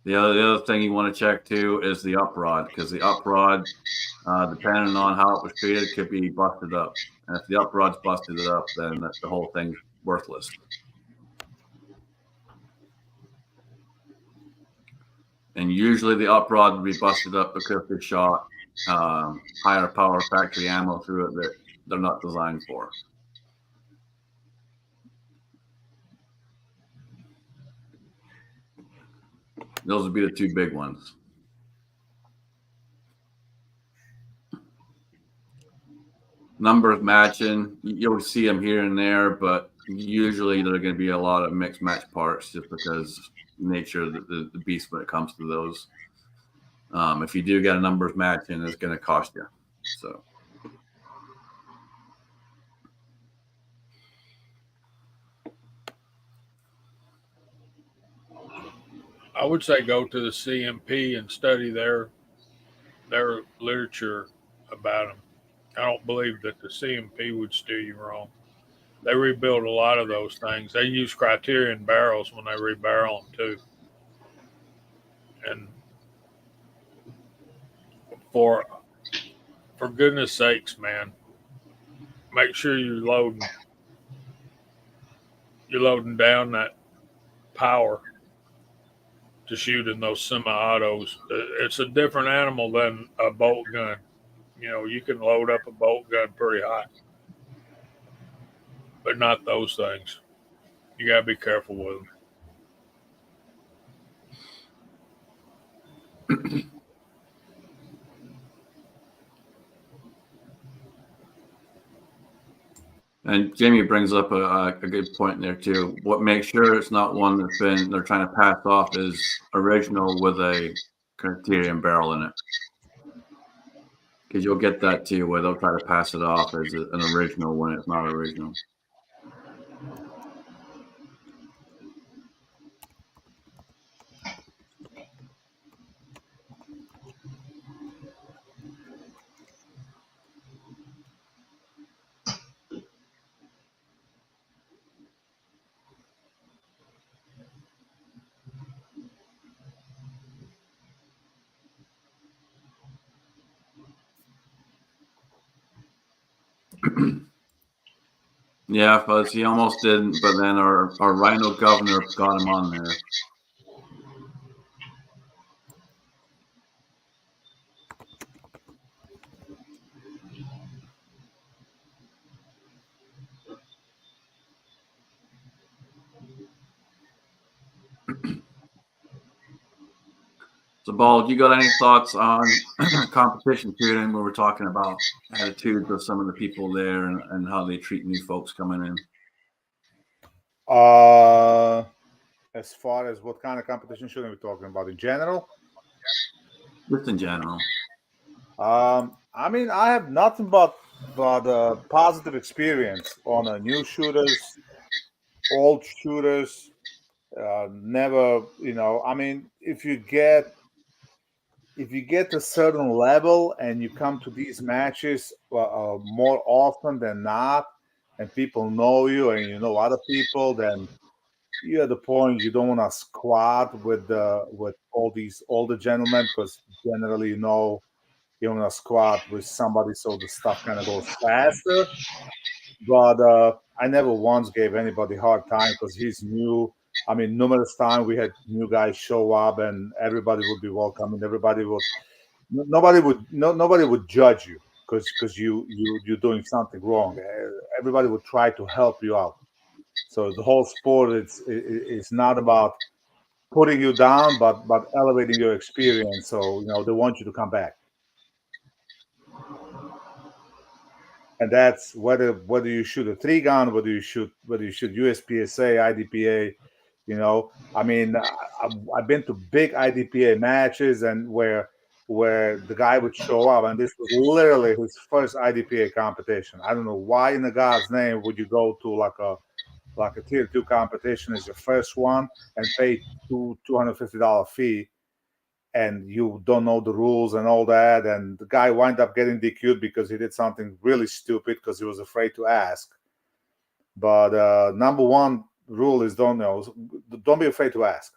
The other thing you want to check too is the uprod, because the uprod, depending on how it was treated, could be busted up. And if the uprod's busted up, then the whole thing's worthless. And usually the uprod would be busted up because they shot higher power factory ammo through it they're not designed for. Those would be the two big ones. Numbers matching, you'll see them here and there, but usually there are going to be a lot of mixed match parts just because nature of the beast when it comes to those. If you do get a numbers matching, it's going to cost you. So. I would say go to the CMP and study their literature about them. I don't believe that the CMP would steer you wrong. They rebuild a lot of those things. They use criterion barrels when they rebarrel them too. And for goodness sakes, man, make sure you're loading down that power to shoot in those semi-autos. It's a different animal than a bolt gun. You know, you can load up a bolt gun pretty high, but not those things. You got to be careful with them. And Jamie brings up a good point there too. What makes sure it's not one that's they're trying to pass off as original with a criterion barrel in it. Because you'll get that too, where they'll try to pass it off as an original when it's not original. Yeah, Fuzz, he almost didn't, but then our Rhino governor got him on there. So, Bald, you got any thoughts on competition shooting when we're talking about attitudes of some of the people there and how they treat new folks coming in? As far as what kind of competition shooting we're talking about in general? Just in general. I mean, I have nothing but positive experience on new shooters, old shooters. Never, I mean, if you get a certain level and you come to these matches more often than not, and people know you and you know other people, then you're at the point you don't want to squat with all these older gentlemen, because generally you want to squat with somebody so the stuff kind of goes faster. But I never once gave anybody a hard time because he's new. I mean, numerous times we had new guys show up and everybody would be welcome and nobody would judge you because you're doing something wrong. Everybody would try to help you out. So the whole sport it's not about putting you down, but elevating your experience. So they want you to come back, and that's whether you shoot a 3-gun, whether you shoot USPSA, IDPA. I mean, I've been to big IDPA matches and where the guy would show up, and this was literally his first IDPA competition. I don't know why in the God's name would you go to like a tier 2 competition as your first one and pay $250 fee, and you don't know the rules and all that. And the guy wind up getting DQ'd because he did something really stupid because he was afraid to ask. But number one rule is don't be afraid to ask.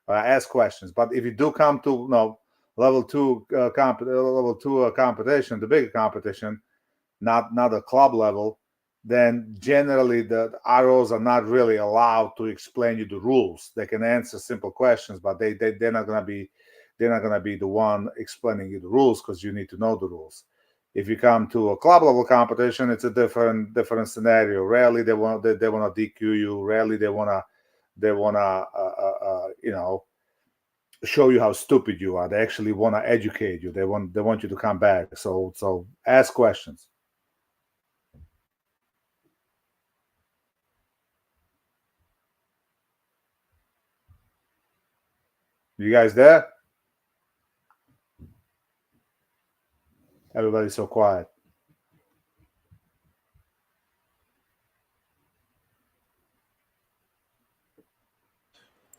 Ask questions. But if you do come to level 2 competition, the bigger competition, not a club level, then generally the ROs are not really allowed to explain you the rules. They can answer simple questions, but they're not gonna be the one explaining you the rules because you need to know the rules. If you come to a club level competition, it's a different scenario. Rarely they want to DQ you. Rarely they wanna show you how stupid you are. They actually want to educate you. They want you to come back. So ask questions. You guys there? Everybody's so quiet.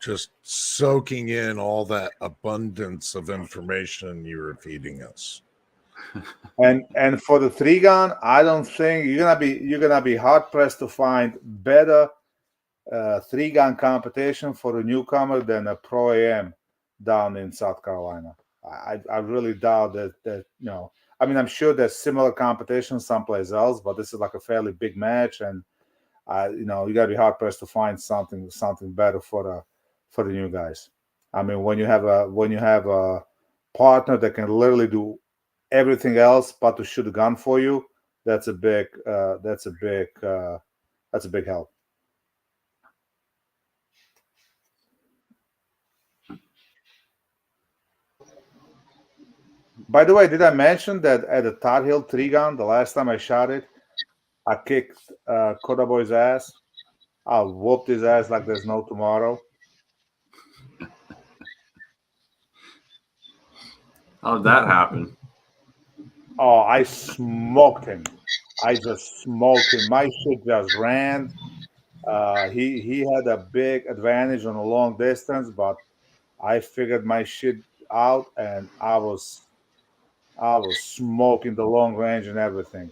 Just soaking in all that abundance of information you were feeding us. And for the 3-gun, I don't think you're gonna be hard pressed to find better 3-gun competition for a newcomer than a Pro AM down in South Carolina. I really doubt that I mean, I'm sure there's similar competition someplace else, but this is like a fairly big match, and you gotta be hard pressed to find something better for the new guys. I mean, when you have a partner that can literally do everything else but to shoot a gun for you, that's a big help. By the way, did I mention that at the Tar Heel 3-gun, the last time I shot it, I kicked Coda Boy's ass. I whooped his ass like there's no tomorrow. How did that happen? Oh, I smoked him. I just smoked him. My shit just ran. He had a big advantage on a long distance, but I figured my shit out, and I was smoking the long range and everything.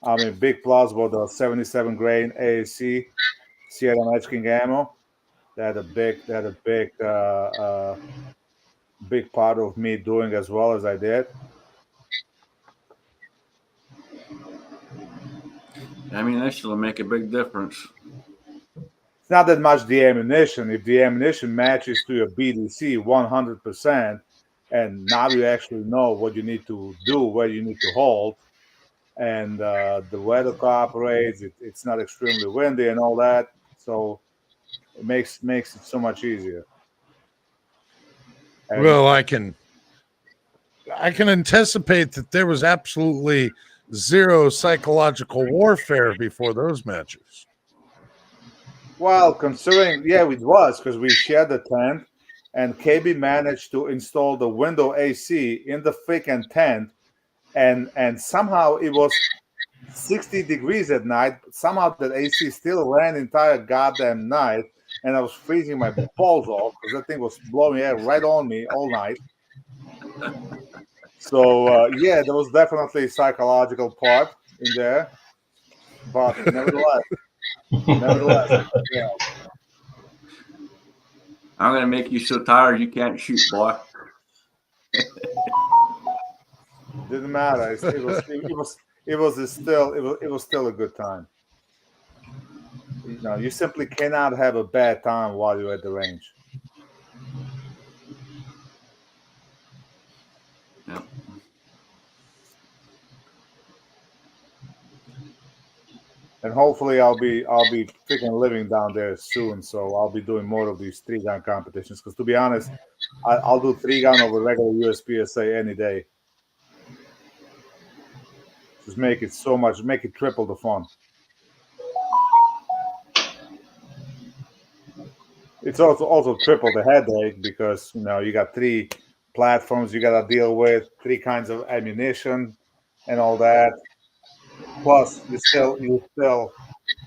I mean, big plus for the 77 grain AAC Sierra Match King ammo. They had a big part of me doing as well as I did. Ammunition will make a big difference. It's not that much the ammunition. If the ammunition matches to your BDC 100%, and now you actually know what you need to do, where you need to hold, and the weather cooperates, it's not extremely windy and all that, so it makes it so much easier. And well, I can anticipate that there was absolutely zero psychological warfare before those matches. well, considering, yeah, it was because we shared the tent, and KB managed to install the window AC in the freaking tent, and somehow it was 60 degrees at night. Somehow that AC still ran the entire goddamn night, and I was freezing my balls off because that thing was blowing air right on me all night. So yeah, there was definitely a psychological part in there, but nevertheless, yeah. I'm gonna make you so tired you can't shoot, boy. Didn't matter. It was still a good time. You simply cannot have a bad time while you're at the range. Yeah. And hopefully I'll be freaking living down there soon, so I'll be doing more of these 3-gun competitions. Because to be honest, I'll do 3-gun over regular USPSA any day. Just make it triple the fun. It's also triple the headache because you got 3 platforms you gotta deal with, 3 kinds of ammunition, and all that. Plus, you're still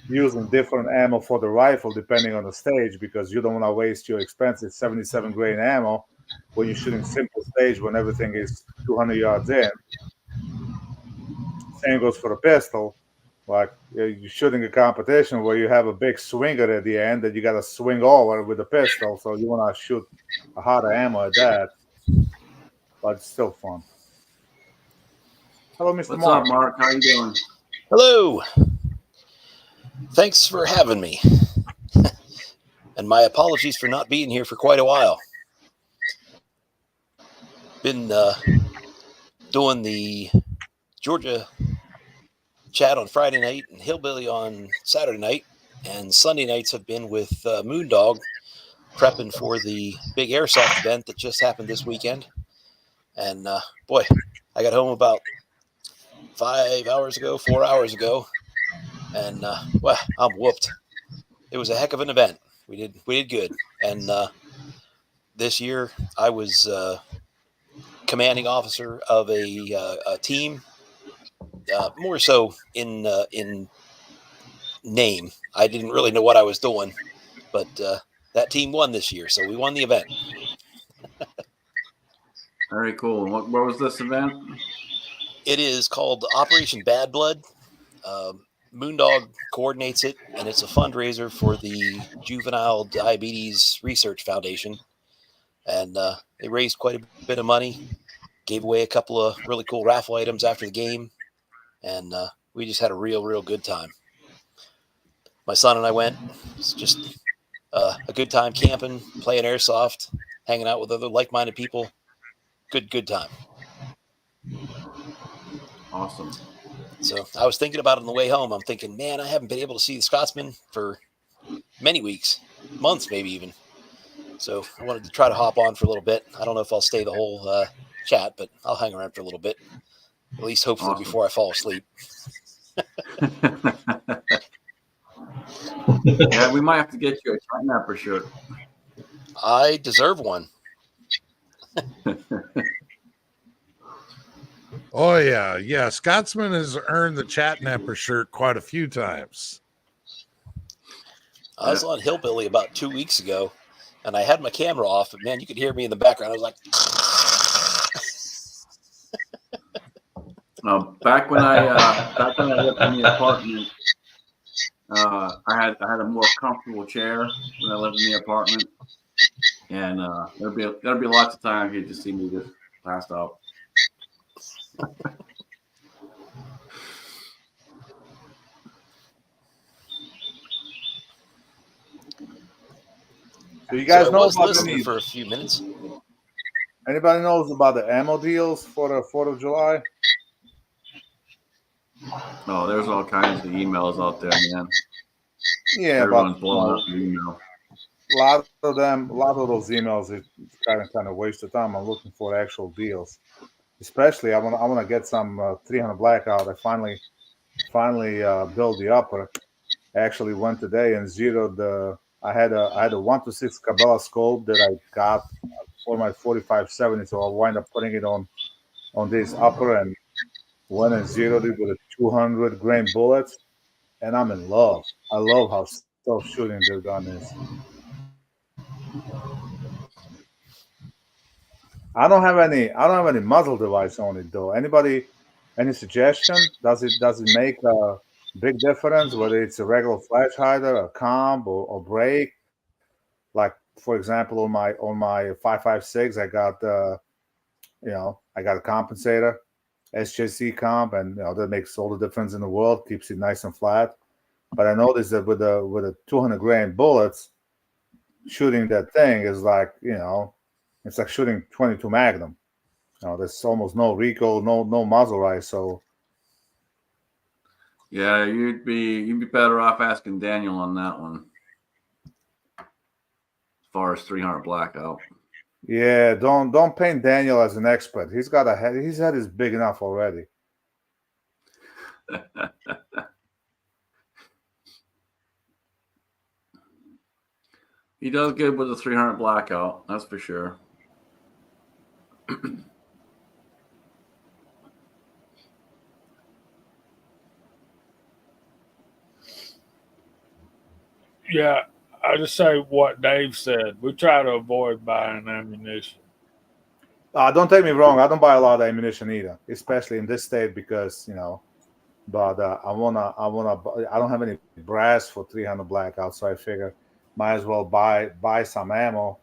using different ammo for the rifle depending on the stage, because you don't want to waste your expensive 77 grain ammo when you're shooting simple stage when everything is 200 yards in. Same goes for a pistol. Like you're shooting a competition where you have a big swinger at the end that you got to swing over with a pistol, so you want to shoot a harder ammo at that, but it's still fun. Hello, Mr. What's Mark. up, Mark? How you doing? Hello. Thanks for having me. And my apologies for not being here for quite a while. Been doing the Georgia Chat on Friday night and Hillbilly on Saturday night. And Sunday nights have been with Moondog prepping for the big airsoft event that just happened this weekend. And boy, I got home about 4 hours ago, and well, I'm whooped. It was a heck of an event. We did good. And this year I was commanding officer of a team, more so in name. I didn't really know what I was doing, but that team won this year, so we won the event. Very cool. And what was this event? It is called Operation Bad Blood. Moondog coordinates it, and it's a fundraiser for the Juvenile Diabetes Research Foundation. And they raised quite a bit of money, gave away a couple of really cool raffle items after the game, and we just had a real good time. My son and I went. It's just a good time camping, playing airsoft, hanging out with other like-minded people. Good time. Awesome. So I was thinking about it on the way home. I'm thinking, man, I haven't been able to see the Scotsman for many weeks, months, maybe even. So I wanted to try to hop on for a little bit. I don't know if I'll stay the whole chat, but I'll hang around for a little bit, at least hopefully Awesome. before I fall asleep. Yeah, we might have to get you a snapper shirt. I deserve one. Oh yeah. Scotsman has earned the Chatnapper shirt quite a few times. I was on Hillbilly about 2 weeks ago, and I had my camera off, but man, you could hear me in the background. I was like, back when I lived in the apartment, I had a more comfortable chair when I lived in the apartment, and there'd be lots of times you just see me just passed out. So you guys so I know was about listening for a few minutes. anybody knows about the ammo deals for the 4th of July? Oh, there's all kinds of emails out there, man. Yeah, Everyone's but blowing up the email. a lot of those emails is kind of waste of time. I'm looking for actual deals. Especially, I want to get some 300 blackout. I finally built the upper. I actually went today and zeroed the. I had a 1-6 Cabela scope that I got for my 4570, so I wind up putting it on this upper and went and zeroed it with a 200 grain bullets, and I'm in love. I love how self shooting their gun is. I don't have any muzzle device on it though. Anybody, any suggestion? Does it make a big difference whether it's a regular flash hider, a comp, or brake? Like for example, on my 5.56, I got I got a compensator, SJC comp, and that makes all the difference in the world. Keeps it nice and flat. But I noticed that with a 200 grain bullets, shooting that thing is like it's like shooting 22 Magnum. There's almost no recoil, no muzzle rise. So Yeah, you'd be better off asking Daniel on that one. As far as 300 blackout. yeah, don't paint Daniel as an expert. He's got a head. His head is big enough already. He does good with the 300 blackout, that's for sure. Yeah, I just say what Dave said. We try to avoid buying ammunition. Don't take me wrong. I don't buy a lot of ammunition either, especially in this state because But I don't have any brass for 300 blackout, so I figure might as well buy some ammo,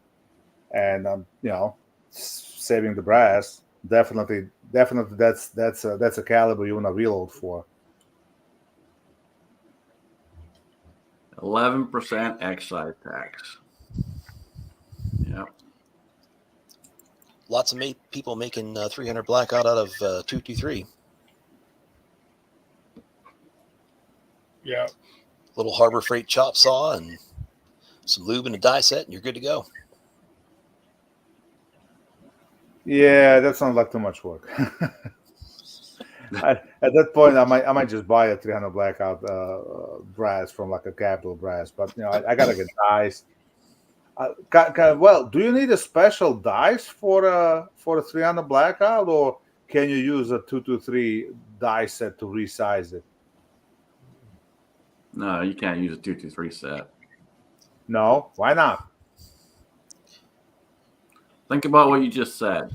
and saving the brass. Definitely, that's a caliber you want to reload for. 11% excise tax. Yep. Lots of people making 300 blackout out of 223. Yeah. Little Harbor Freight chop saw and some lube and a die set, and you're good to go. Yeah, that sounds like too much work. At that point, I might just buy a 300 blackout brass from like a Capital Brass, but I gotta get dies. Well, do you need a special dice for a 300 blackout, or can you use a 223 die set to resize it? No, you can't use a 223 set. No, why not? Think about what you just said.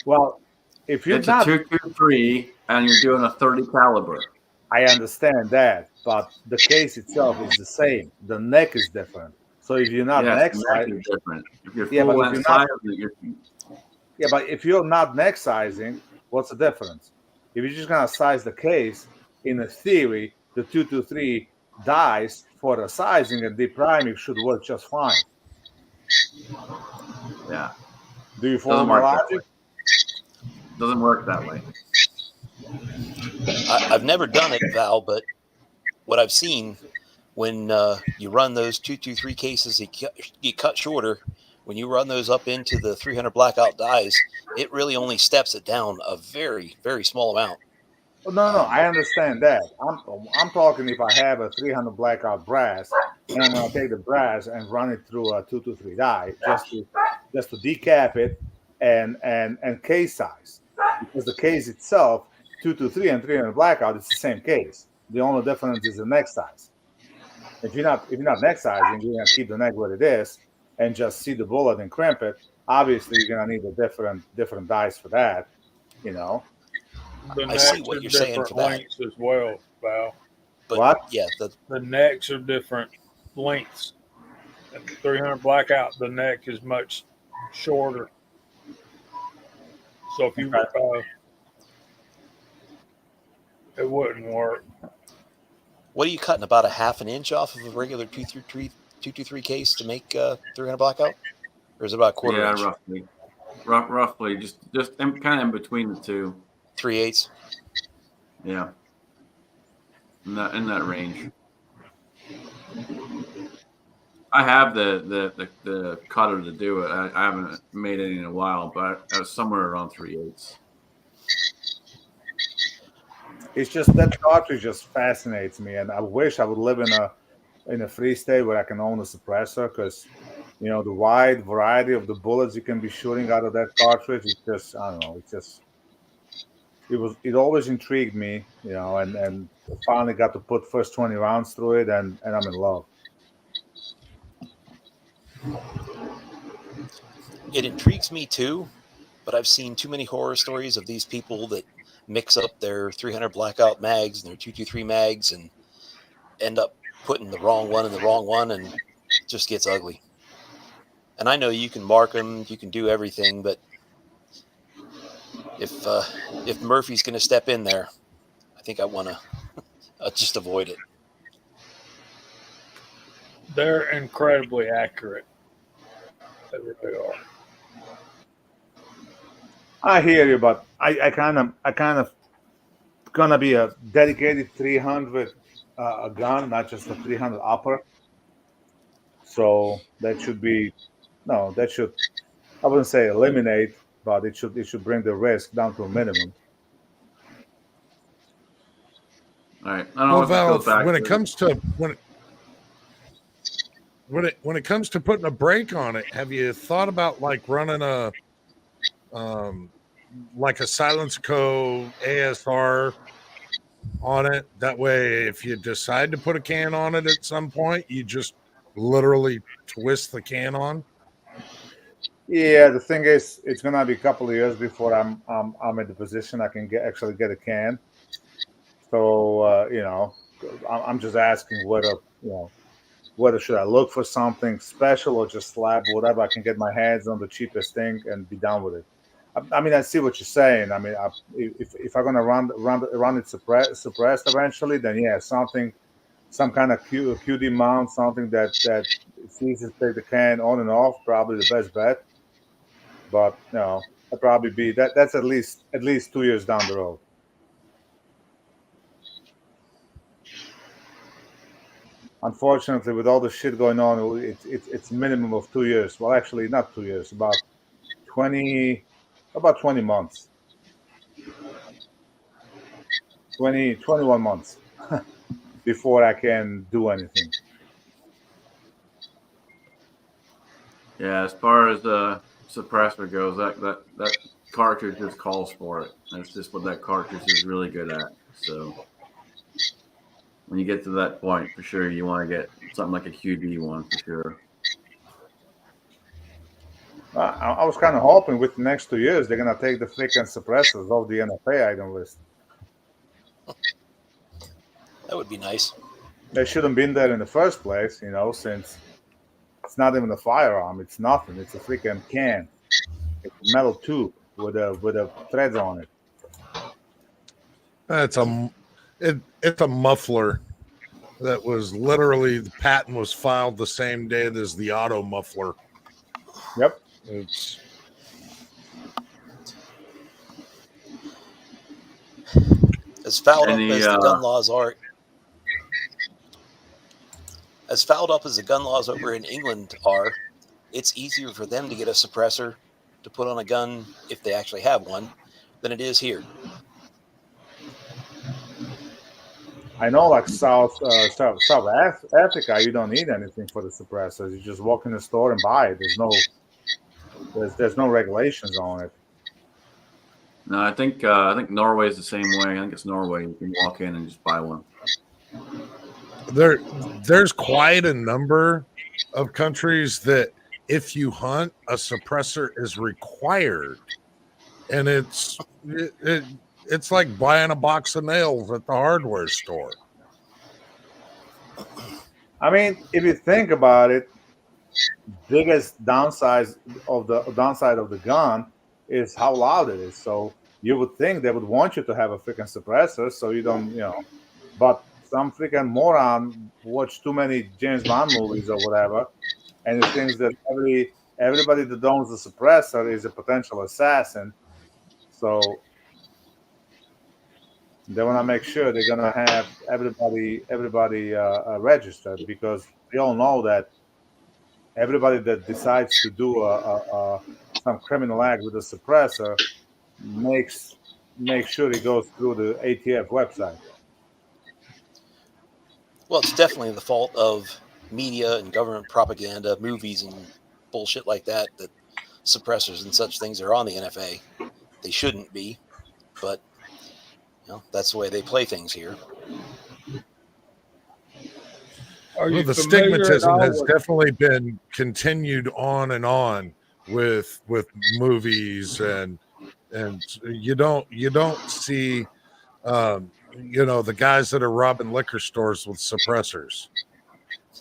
Well, if you're It's a not, 223 and you're doing a 30 caliber. I understand that, but the case itself is the same. The neck is different. So if you're not Yes, neck the size, neck is different. If you're yeah, full but if length you're not, size, you're yeah, but if you're not neck sizing, what's the difference? If you're just gonna size the case, in a theory, the 223 dies for the sizing and deep priming should work just fine. yeah. Do you follow Doesn't my work that way. logic? Doesn't work that way. I've never done it, Val, but what I've seen when you run those 223 cases, you cut shorter. When you run those up into the 300 blackout dies, it really only steps it down a very, very small amount. Oh, no, I understand that. I'm talking if I have a 300 blackout brass and I'm gonna take the brass and run it through a 223 die just to decap it and case size, because the case itself 223 and 300 blackout, it's the same case. The only difference is the neck size. If you're not neck sizing, you're gonna keep the neck where it is and just see the bullet and crimp it. Obviously, you're gonna need a different dice for that. The I see necks what are you're saying different for that. lengths as well, Val. But What? yeah, The necks are different lengths. At the 300 blackout, the neck is much shorter. So if you, it wouldn't work. what are you cutting, about a half an inch off of a regular 223 case to make 300 blackout? Or is it about a quarter Yeah, inch? roughly, just kind of in between the two. 3/8. Yeah, in that range. I have the cutter to do it. I haven't made it in a while, but I was somewhere around 3/8. It's just that cartridge just fascinates me, and I wish I would live in a free state where I can own a suppressor, because the wide variety of the bullets you can be shooting out of that cartridge. It's just, I don't know. It always intrigued me, and finally got to put first 20 rounds through it, and I'm in love. It intrigues me too, but I've seen too many horror stories of these people that mix up their 300 blackout mags and their 223 mags and end up putting the wrong one in the wrong one, and it just gets ugly. And I know you can mark them, you can do everything, but if Murphy's going to step in there, I think I want to just avoid it. They're incredibly accurate. They really are. I hear you, but I kind of gonna be a dedicated 300 gun, not just a 300 upper. So that should be no, that should, I wouldn't say eliminate, but it should bring the risk down to a minimum. All right. I don't know Well, if it Val, goes back when to it comes to when it comes to putting a brake on it, have you thought about like running a like a Silence Co. ASR on it? That way, if you decide to put a can on it at some point, you just literally twist the can on. Yeah, the thing is, it's gonna be a couple of years before I'm in the position I can actually get a can. So I'm just asking whether should I look for something special or just slap whatever I can get my hands on, the cheapest thing, and be done with it. I mean, I see what you're saying. I mean, if I'm gonna run it suppressed eventually, then yeah, some kind of QD mount, something that it's easy to take the can on and off, probably the best bet. But that'd probably be that's at least 2 years down the road. unfortunately, with all the shit going on, it's minimum of 2 years. Well, actually, not 2 years, about 20 months, 21 months before I can do anything. Yeah, as far as the suppressor goes, that cartridge just calls for it. That's just what that cartridge is really good at. So when you get to that point, for sure, you want to get something like a QD one for sure. I was kind of hoping with the next 2 years they're gonna take the freaking suppressors off the NFA item list. That would be nice. They shouldn't been there in the first place, since it's not even a firearm. It's nothing. It's a freaking can. It's a metal tube with a threads on it. It's a muffler that was literally, the patent was filed the same day as the auto muffler. Yep. It's as fouled up as the gun laws are. As fouled up as the gun laws over in England are, it's easier for them to get a suppressor to put on a gun if they actually have one than it is here. I know, like South Africa, you don't need anything for the suppressors. You just walk in the store and buy it. There's no regulations on it. No, I think Norway is the same way. I think it's Norway. You can walk in and just buy one. There's quite a number of countries that if you hunt, a suppressor is required, and it's like buying a box of nails at the hardware store. I mean, if you think about it, biggest downside of the gun is how loud it is. So you would think they would want you to have a freaking suppressor so you don't, but some freaking moron watched too many James Bond movies or whatever, and he thinks that everybody that owns the suppressor is a potential assassin. So they want to make sure they're gonna have everybody registered, because we all know that everybody that decides to do some criminal act with a suppressor makes sure it goes through the ATF website. Well, it's definitely the fault of media and government propaganda, movies and bullshit like that suppressors and such things are on the NFA. They shouldn't be, but that's the way they play things here. Are you the familiar at stigmatism all has with- definitely been continued on and on with movies, and you don't see the guys that are robbing liquor stores with suppressors.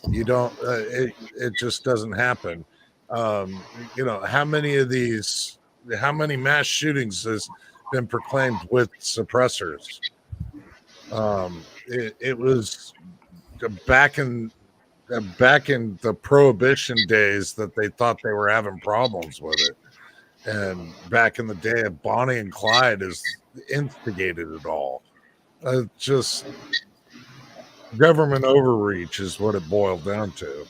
You don't it just doesn't happen. How many mass shootings has been proclaimed with suppressors? It was back in the prohibition days that they thought they were having problems with it, and back in the day of Bonnie and Clyde has instigated it all. Just government overreach is what it boiled down to.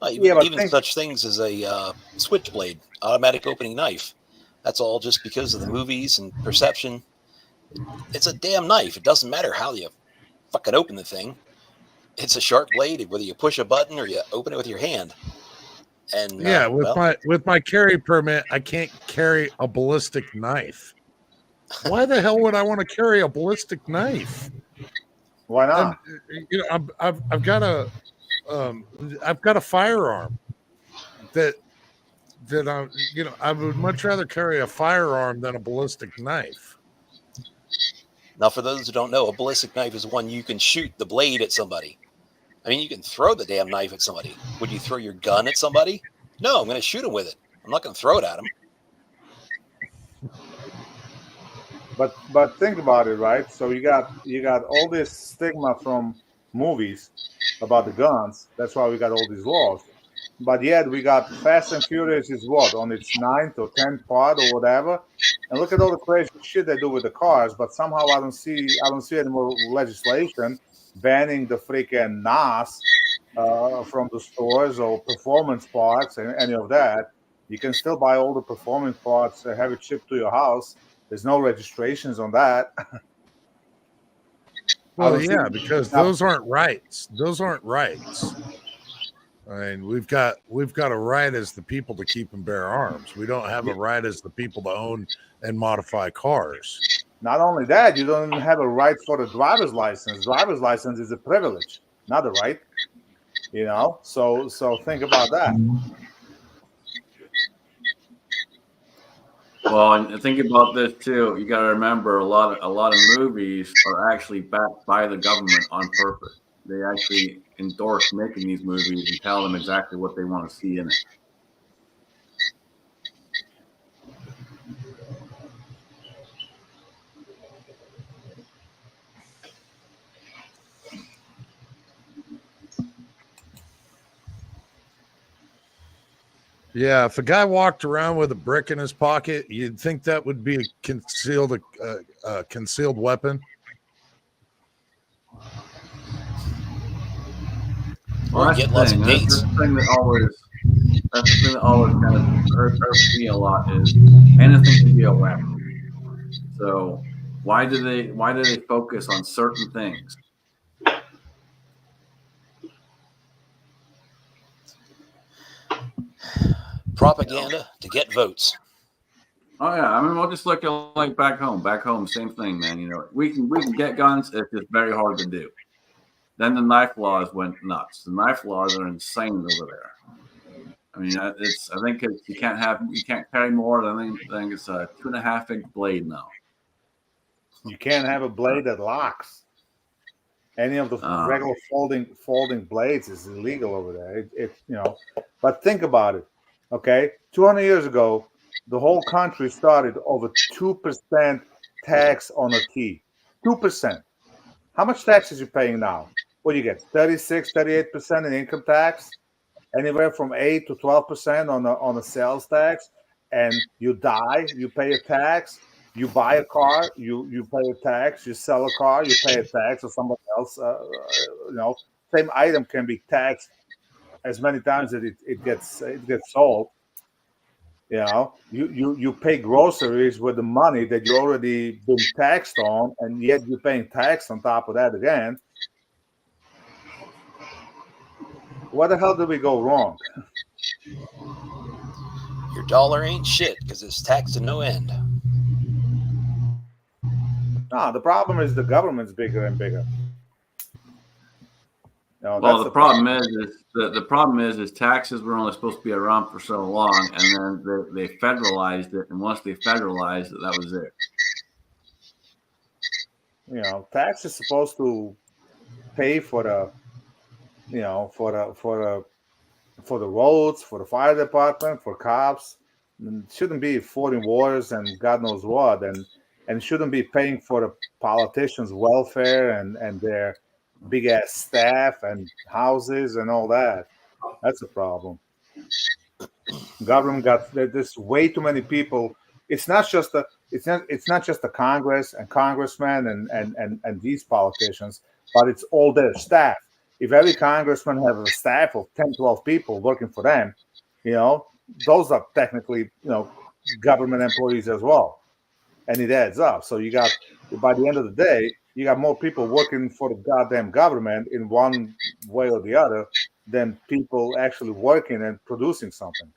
Even such things as a switchblade, automatic opening knife. That's all just because of the movies and perception. It's a damn knife. It doesn't matter how you fucking open the thing. It's a sharp blade, whether you push a button or you open it with your hand. And with my carry permit, I can't carry a ballistic knife. Why the hell would I want to carry a ballistic knife? Why not? And, I've got a firearm that I would much rather carry a firearm than a ballistic knife. Now, for those who don't know, a ballistic knife is one you can shoot the blade at somebody. I mean, you can throw the damn knife at somebody. Would you throw your gun at somebody? No, I'm going to shoot him with it. I'm not going to throw it at him. But think about it, right? So you got all this stigma from movies about the guns. That's why we got all these laws. But yet we got Fast and Furious is what, on its 9th or 10th part or whatever, And look at all the crazy shit they do with the cars, but somehow I don't see any more legislation banning the freaking NOS from the stores or performance parts and any of that. You can still buy all the performance parts, have it shipped to your house. There's no registrations on that. Well, yeah, because those aren't rights. Those aren't rights. I mean, we've got a right as the people to keep and bear arms. We don't have a right as the people to own and modify cars. Not only that, you don't even have a right for the driver's license. Driver's license is a privilege, not a right. You know, so think about that. Well, and think about this too. You got to remember a lot of movies are actually backed by the government on purpose. They actually endorse making these movies and tell them exactly what they want to see in it. Yeah, if a guy walked around with a brick in his pocket, you'd think that would be a concealed weapon. Or get lots of dates. That's the thing that always kind of hurts me a lot is anything can be a weapon. So why do they focus on certain things? Propaganda to get votes. Oh yeah, I mean, we'll just look at like back home. Back home, same thing, man. You know, we can get guns. It's just very hard to do. Then the knife laws went nuts. The knife laws are insane over there. I mean, I think you can't carry more than I think it's a 2.5-inch blade now. You can't have a blade that locks. Any of the regular folding blades is illegal over there. But think about it. Okay, 200 years ago, the whole country started over 2% tax on a key. 2%. How much tax is you paying now? What do you get? 36, 38% in income tax, anywhere from 8 to 12% on a sales tax. And you die, you pay a tax. You buy a car, you pay a tax. You sell a car, you pay a tax, or somebody else. Same item can be taxed as many times that it gets sold. You know, you pay groceries with the money that you already been taxed on, and yet you're paying tax on top of that again. Where the hell did we go wrong? Your dollar ain't shit because it's taxed to no end. No, the problem is the government's bigger and bigger. No, well, the problem is taxes were only supposed to be around for so long, and then they federalized it, and once they federalized it, that was it. You know, tax is supposed to pay for the, for the roads, for the fire department, for cops. It shouldn't be fighting wars and God knows what, and shouldn't be paying for the politicians' welfare and their big ass staff and houses and all that. That's a problem. Government there's way too many people. It's not just the Congress and congressmen and these politicians, but it's all their staff. If every congressman has a staff of 10, 12 people working for them, those are technically, government employees as well. And it adds up. So you got, by the end of the day, you got more people working for the goddamn government in one way or the other than people actually working and producing something.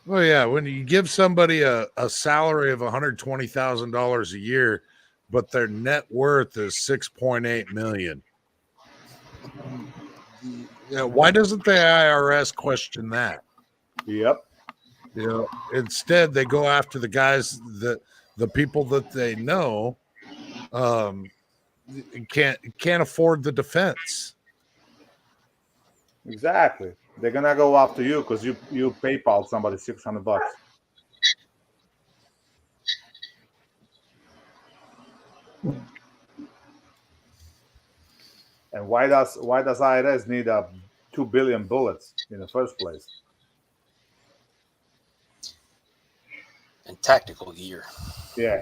Well, yeah, when you give somebody a salary of $120,000 a year, but their net worth is $6.8 million. Why doesn't the IRS question that? Yep. Instead they go after the guys that the people that they know can't afford the defense. Exactly. They're gonna go after you because you PayPal somebody $600. And why does IRS need 2 billion bullets in the first place? and tactical gear. Yeah.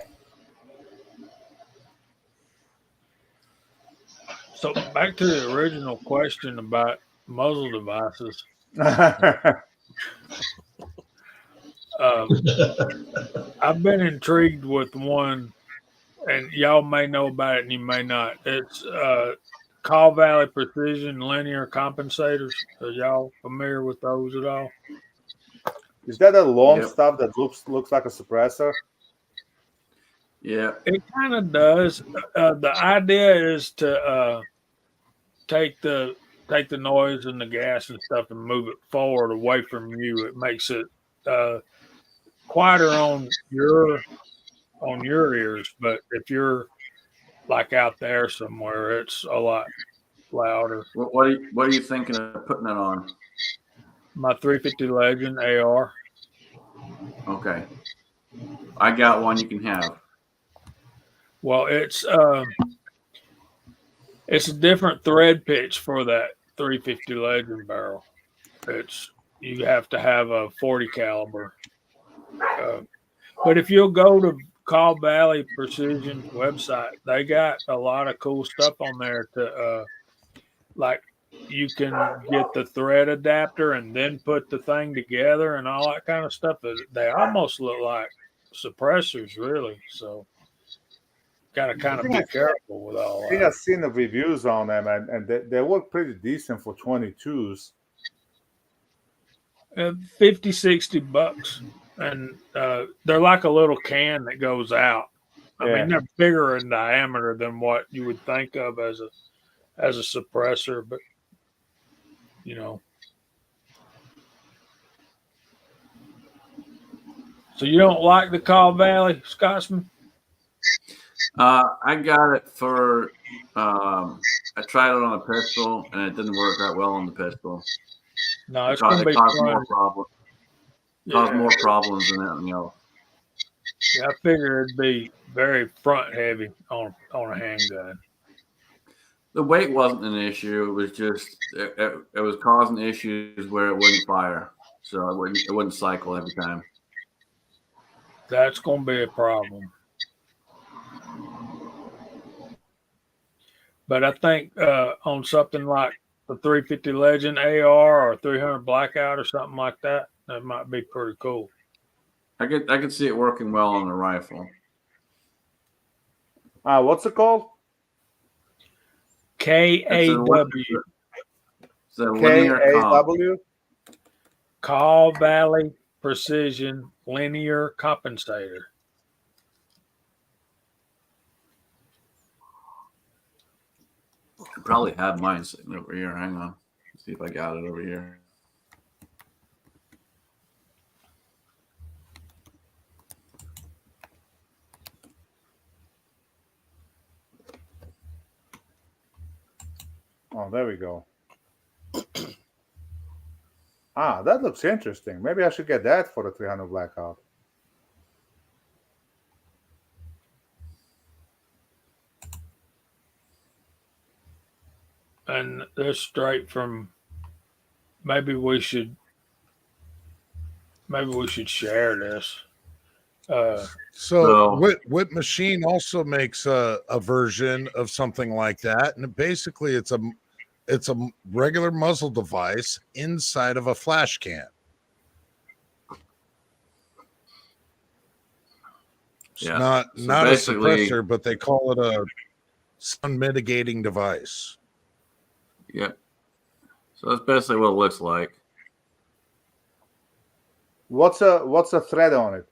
So back to the original question about muzzle devices. I've been intrigued with one, and y'all may know about it and you may not. It's Call Valley Precision Linear Compensators. Are y'all familiar with those at all? Is that a long Yep. stuff that looks like a suppressor? Yeah. It kind of does. The idea is to take the noise and the gas and stuff and move it forward away from you. It makes it quieter on your ears, but if you're like out there somewhere, it's a lot louder. What are you thinking of putting it on? My 350 Legend AR. Okay. I got one you can have. Well, it's a different thread pitch for that 350 Legend barrel. It's you have to have a 40 caliber. But if you'll go to Call Valley Precision's website, they got a lot of cool stuff on there to like you can get the thread adapter and then put the thing together and all that kind of stuff. They almost look like suppressors, really. So gotta kind of be careful with all I think that. I've seen the reviews on them, and they work pretty decent for 22s. 50, 60 bucks. And they're like a little can that goes out. I Yeah. mean, they're bigger in diameter than what you would think of as a suppressor, but you know. So you don't like the Call Valley Scotsman? I got it for. I tried it on a pistol and it didn't work that well on the pistol. No, it's going to be caused fun. more problems. Yeah. Caused more problems than anything else. Yeah, I figure it'd be very front heavy on a handgun. The weight wasn't an issue. It was just it was causing issues where it wouldn't fire, so it wouldn't cycle every time. That's going to be a problem. But I think on something like the 350 Legend AR or 300 Blackout or something like that, that might be pretty cool. I could see it working well on the rifle. What's it called? KAW. It's a linear comp. KAW? Call Valley Precision Linear Compensator. I probably have mine sitting over here. Hang on. Let's see if I got it over here. Oh, there we go. That looks interesting. Maybe I should get that for the 300 Blackout. And they're straight from. Maybe we should share this. So Whip Machine also makes a version of something like that, and basically it's a regular muzzle device inside of a flash can. It's not a suppressor, but they call it a sun mitigating device. Yep. So that's basically what it looks like. What's a thread on it?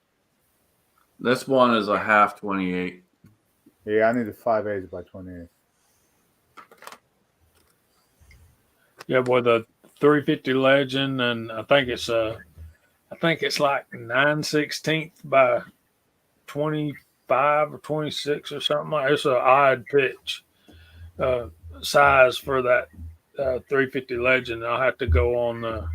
This one is a half 28. Yeah, I need a 5/8 by 28. Yeah, with a 350 Legend, and I think it's like 9/16 by 25 or 26 or something like. It's an odd pitch size for that 350 Legend. I'll have to go on the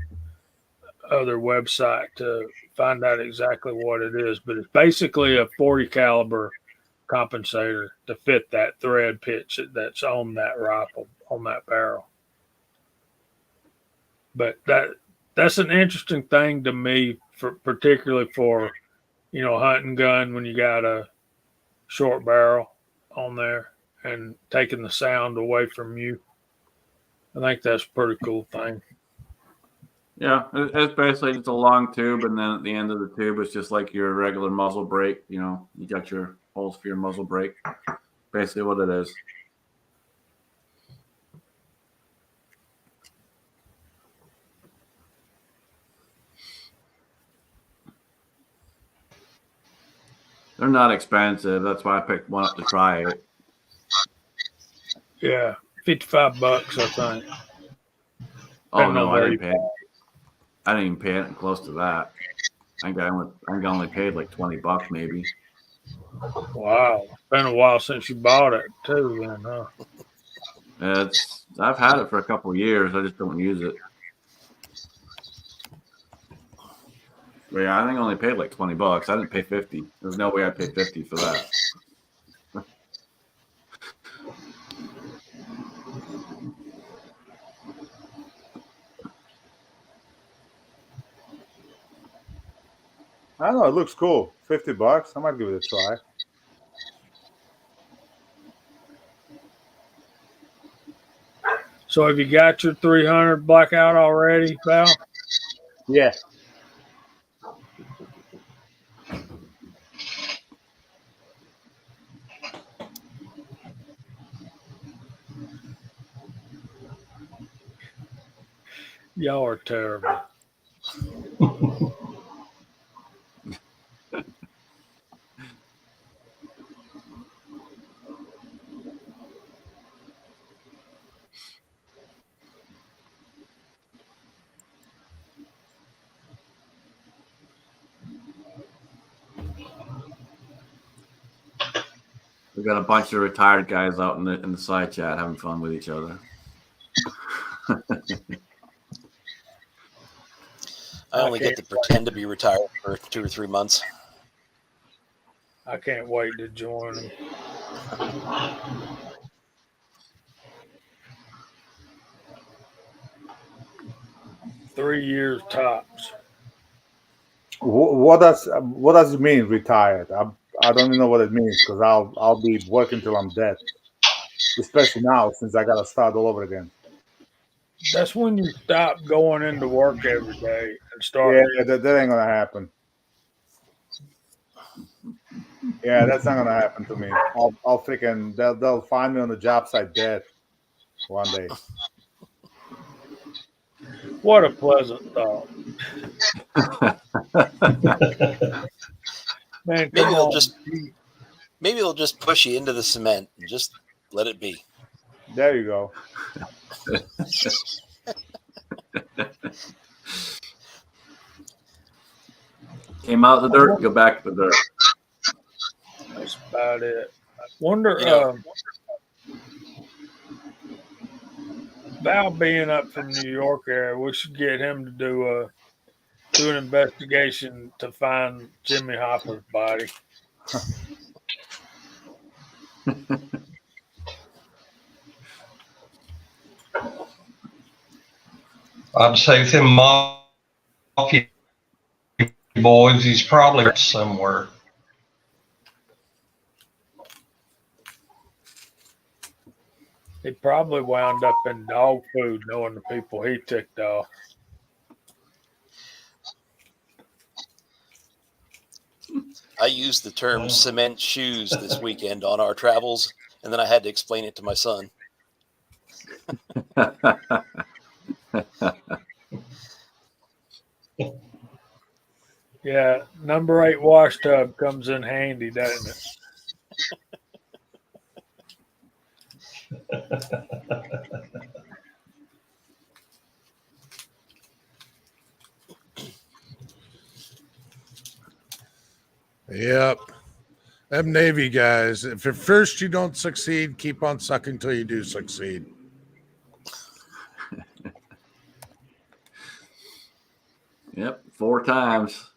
other website to find out exactly what it is, but it's basically a 40 caliber compensator to fit that thread pitch that's on that rifle, on that barrel. But that's an interesting thing to me, particularly for hunting gun when you got a short barrel on there and taking the sound away from you. I think that's a pretty cool thing. Yeah, it's basically just a long tube, and then at the end of the tube, it's just like your regular muzzle brake. You got your holes for your muzzle brake. Basically, what it is. They're not expensive. That's why I picked one up to try it. Yeah, $55, I think. Oh no, I didn't pay it. I didn't even pay it close to that. I think I only paid like $20 maybe. Wow, been a while since you bought it too, then, huh? I've had it for a couple of years. I just don't use it. But yeah, I think I only paid like $20. I didn't pay 50. There's no way I paid 50 for that. I don't know. It looks cool. $50. I might give it a try. So have you got your 300 blackout already, pal? Yeah. Y'all are terrible. We got a bunch of retired guys out in the side chat having fun with each other. I only get to pretend to be retired for 2 or 3 months. I can't wait to join them. Three years tops. What does it mean retired? I don't even know what it means because I'll be working till I'm dead. Especially now since I gotta start all over again. That's when you stop going into work every day and start. Yeah, that ain't gonna happen. Yeah, that's not gonna happen to me. I'll freaking they'll find me on the job site dead one day. What a pleasant thought. Man, maybe they'll just push you into the cement and just let it be. There you go. Came out of the dirt, go back to the dirt. That's about it. I wonder, Val being up from New York area, we should get him to do an investigation to find Jimmy Hopper's body. I'd say with them mafia boys, he's probably somewhere. He probably wound up in dog food knowing the people he ticked off. I used the term cement shoes this weekend on our travels, and then I had to explain it to my son. Yeah, number 8 wash tub comes in handy, doesn't it? Yep. Them Navy guys, if at first you don't succeed, keep on sucking till you do succeed. Yep, 4 times.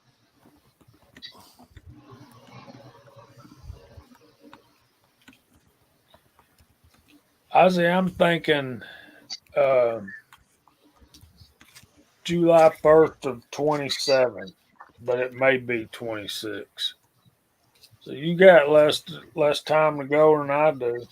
Ozzy, I'm thinking July 1st of 27. but it may be 26. So you got less time to go than I do.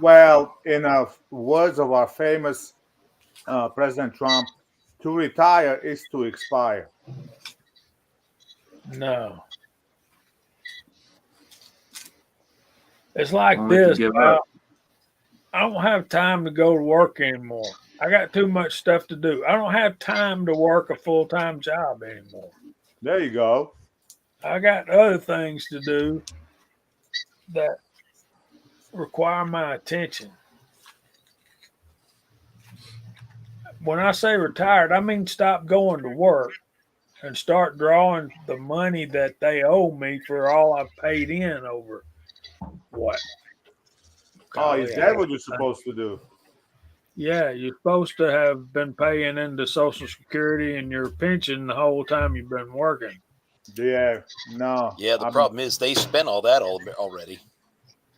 Well, in the words of our famous President Trump, to retire is to expire. No. It's like Only to this. give Pal. up. I don't have time to go to work anymore. I got too much stuff to do. I don't have time to work a full-time job anymore. There you go. I got other things to do that require my attention. When I say retired, I mean stop going to work and start drawing the money that they owe me for all I've paid in over what? Oh, is that what you're supposed to do? Yeah, you're supposed to have been paying into Social Security and your pension the whole time you've been working. Yeah, no. Yeah, the problem is they spent all that already.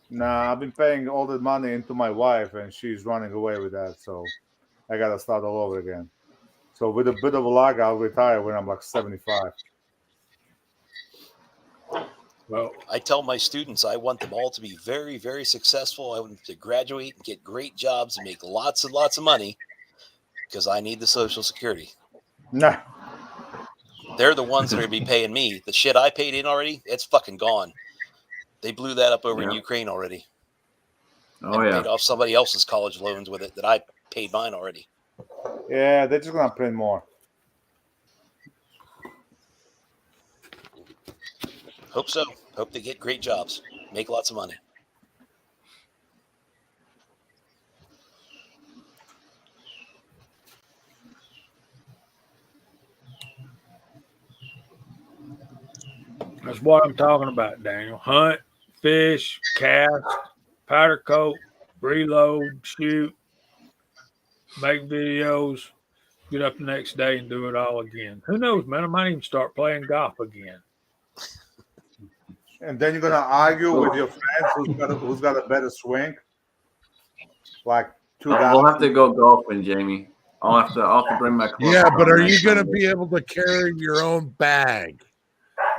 Nah, I've been paying all the money into my wife, and she's running away with that. So I gotta start all over again. So with a bit of a luck, I'll retire when I'm like 75. Well, I tell my students I want them all to be very, very successful. I want them to graduate and get great jobs and make lots and lots of money because I need the Social Security. Nah. They're the ones that are going to be paying me. The shit I paid in already, it's fucking gone. They blew that up over in Ukraine already. Oh, and yeah. paid off somebody else's college loans with it that I paid mine already. Yeah, they're just gonna print more. Hope so. Hope they get great jobs, make lots of money. that's what I'm talking about, Daniel. Hunt, fish, cast, powder coat, reload, shoot, make videos, get up the next day and do it all again. Who knows, man? I might even start playing golf again. And then you're gonna argue with your friends who's got a better swing. Like two guys. We'll have to go golfing, Jamie. I'll have to bring my club. Yeah, but are you going to be able to carry your own bag?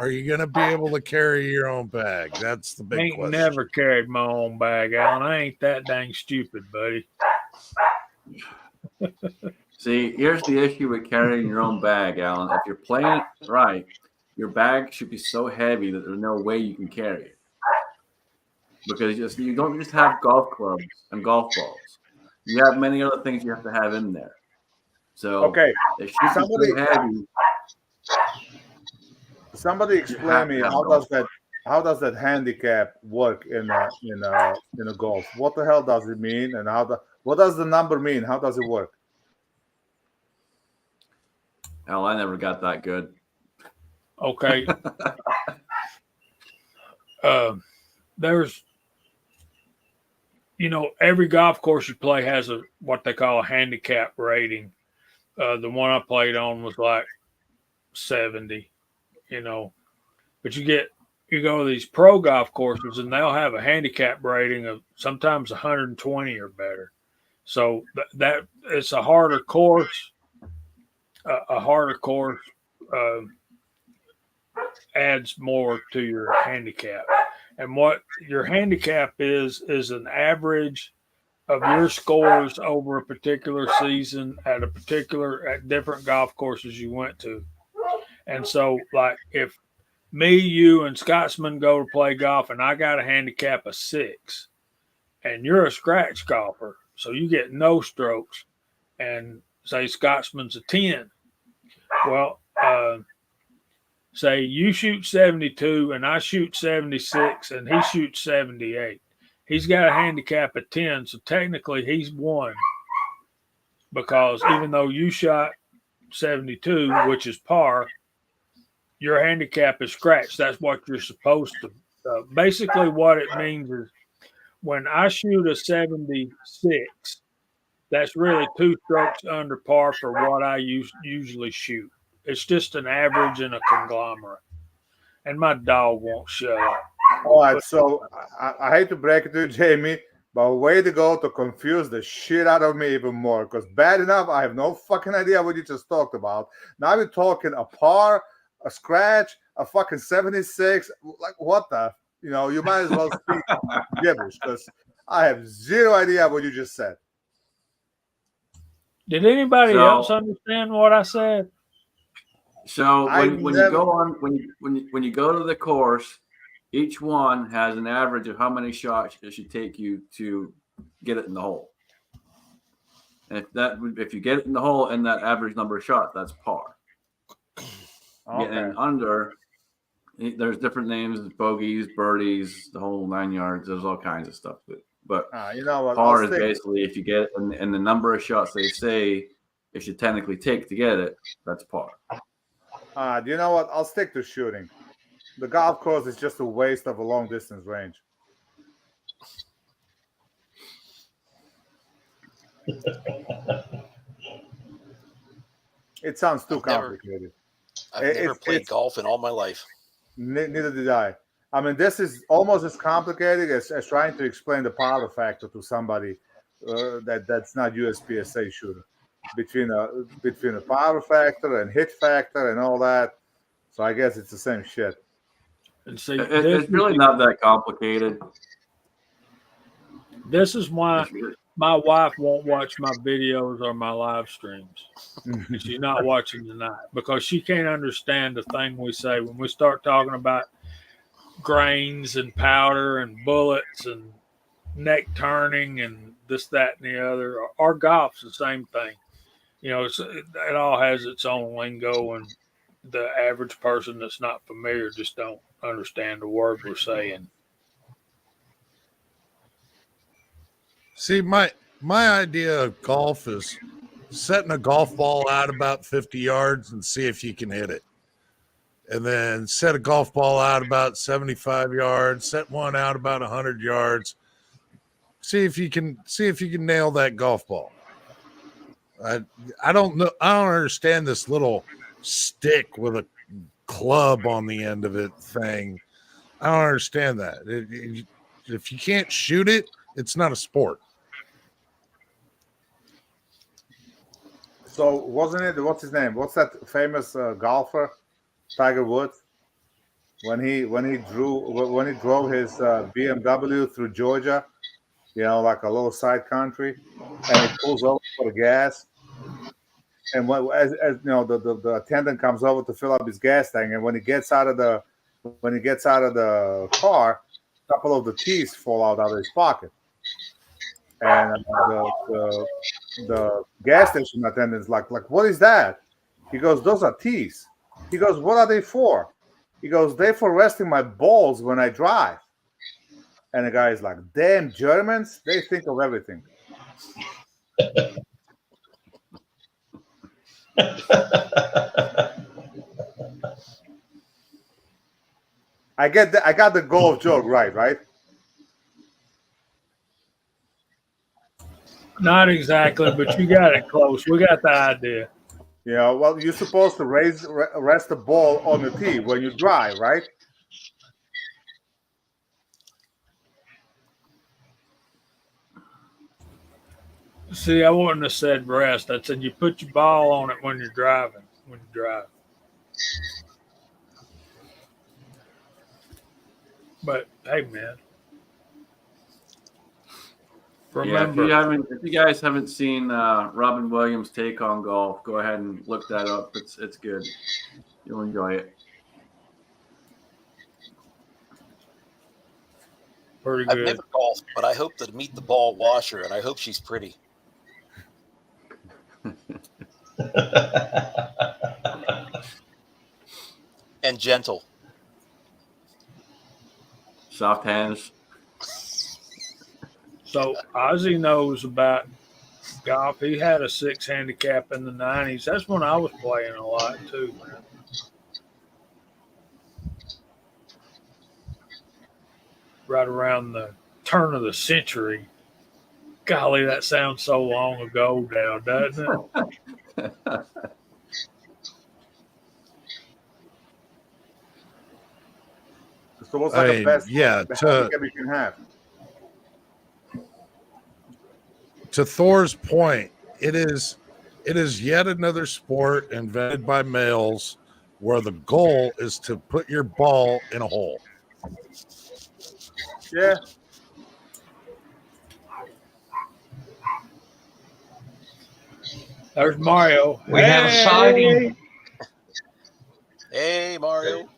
Are you going to be able to carry your own bag? That's the big question. Never carried my own bag, Alan. I ain't that dang stupid, buddy. See, here's the issue with carrying your own bag, Alan. If you're playing it right, your bag should be so heavy that there's no way you can carry it. Because you don't just have golf clubs and golf balls. You have many other things you have to have in there. So okay, it should be so heavy. Somebody explain me how does that handicap work in a golf? What the hell does it mean, and what does the number mean? How does it work? Hell, I never got that good. Okay. There's, every golf course you play has what they call a handicap rating. The one I played on was like 70, but you go to these pro golf courses and they'll have a handicap rating of sometimes 120 or better. So that it's a harder course. A harder course adds more to your handicap. And what your handicap is an average of your scores over a particular season at different golf courses you went to. And so, like, if me, you, and Scotsman go to play golf and I got a handicap of 6, and you're a scratch golfer, so you get no strokes, and say Scotsman's a 10. Well, say you shoot 72 and I shoot 76 and he shoots 78. He's got a handicap of 10, so technically he's won because even though you shot 72, which is par, your handicap is scratched. That's what you're supposed to. Basically, what it means is when I shoot a 76, that's really 2 strokes under par for what I usually shoot. It's just an average and a conglomerate. And my dog won't shut up. All right, so I hate to break it to you, Jamie, but way to go to confuse the shit out of me even more. Because bad enough, I have no fucking idea what you just talked about. Now you're talking a par, a scratch, a fucking 76. Like what the? You might as well speak gibberish because I have zero idea what you just said. Did anybody So- else understand what I said? So I when never- you go on when you go to the course, each one has an average of how many shots it should take you to get it in the hole. And if you get it in the hole in that average number of shots, that's par. Okay. Getting under, there's different names, bogeys, birdies, the whole 9 yards. There's all kinds of stuff. But You know what? par is basically if you get it in the number of shots they say it should technically take to get it, that's par. You know what? I'll stick to shooting. The golf course is just a waste of a long distance range. It sounds too complicated. I've never played golf in all my life. Neither did I. I mean, this is almost as complicated as trying to explain the power factor to somebody that's not USPSA shooter. Between a power factor and hit factor and all that. So I guess it's the same shit. And see, It's really not that complicated. This is why my wife won't watch my videos or my live streams. She's not watching tonight because she can't understand the thing we say when we start talking about grains and powder and bullets and neck turning and this, that, and the other. Our golf's the same thing. It all has its own lingo, and the average person that's not familiar just don't understand the word we're saying. See, my idea of golf is setting a golf ball out about 50 yards and see if you can hit it. And then set a golf ball out about 75 yards, set one out about 100 yards. See if you can nail that golf ball. I don't know. I don't understand this little stick with a club on the end of it thing. I don't understand that. If you can't shoot it, it's not a sport. So wasn't it? What's his name? What's that famous golfer, Tiger Woods? When he drove his BMW through Georgia, like a little side country, and he pulls over for the gas. And as the attendant comes over to fill up his gas tank, and when he gets out of the car, a couple of the teeth fall out of his pocket, and the gas station attendant's like, what is that? He goes, those are teeth. He goes, what are they for? He goes, they're for resting my balls when I drive. And the guy is like, damn Germans, they think of everything. I got the golf joke right? Not exactly, but you got it close. We got the idea. Well, you're supposed to rest the ball on the tee when you drive, right? See, I wouldn't have said rest. I said you put your ball on it when you're driving. When you drive. But hey, man. Remember, if you guys haven't seen Robin Williams' take on golf, go ahead and look that up. It's good. You'll enjoy it. pretty good. I've never golfed, but I hope to meet the ball washer, and I hope she's pretty. And gentle. Soft hands. So Ozzy knows about golf. He had a 6 handicap in the 90s. That's when I was playing a lot too, man. Right around the turn of the century. Golly, that sounds so long ago now, doesn't it? So what's like a best to handicap you can have? Thor's point, it is yet another sport invented by males where the goal is to put your ball in a hole. Yeah. There's Mario. We had a sighting. Hey, Mario.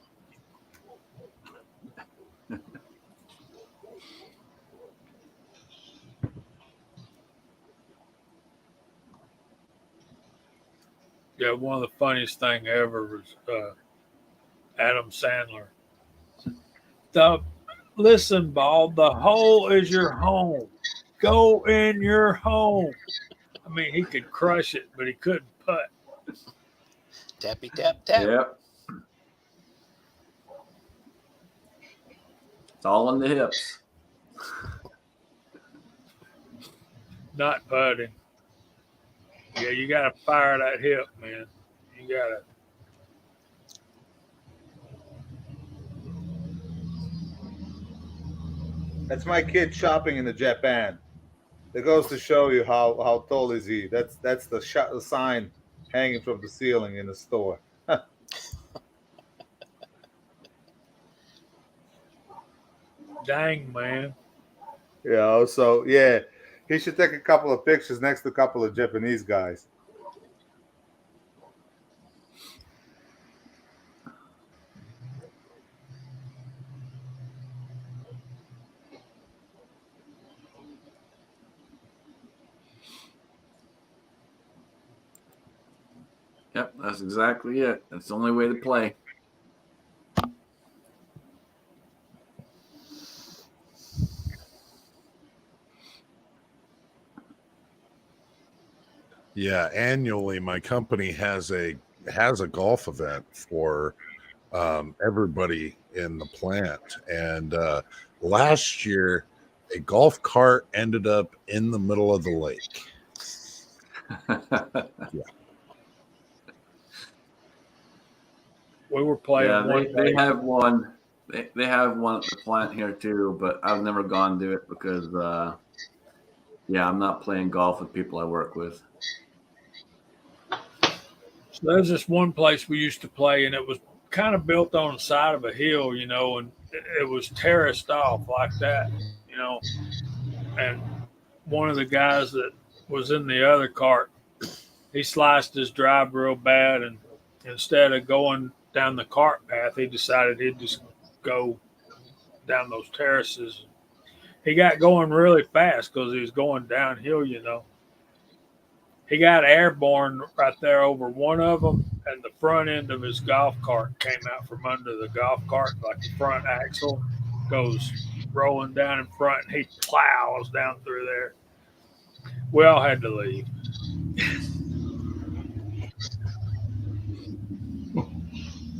Yeah, one of the funniest thing ever was Adam Sandler. Listen, ball, the hole is your home. Go in your home. I mean, he could crush it, but he couldn't putt. Tappy tap tap. Yep. It's all in the hips. Not putting. Yeah, you got to fire that hip, man. You got to. That's my kid shopping in Japan. It goes to show you how tall is he. That's the sign hanging from the ceiling in the store. Dang, man. So yeah, he should take a couple of pictures next to a couple of Japanese guys. Yep, that's exactly it. That's the only way to play. Yeah, annually my company has a golf event for everybody in the plant, and last year a golf cart ended up in the middle of the lake. Yeah. We were playing they have one. They have one at the plant here too, but I've never gone to it because I'm not playing golf with people I work with. So there's this one place we used to play, and it was kind of built on the side of a hill, and it was terraced off like that, and one of the guys that was in the other cart, he sliced his drive real bad, and instead of going down the cart path, he decided he'd just go down those terraces. He got going really fast because he was going downhill, He got airborne right there over one of them, and the front end of his golf cart came out from under the golf cart, like the front axle goes rolling down in front, and he plows down through there. We all had to leave.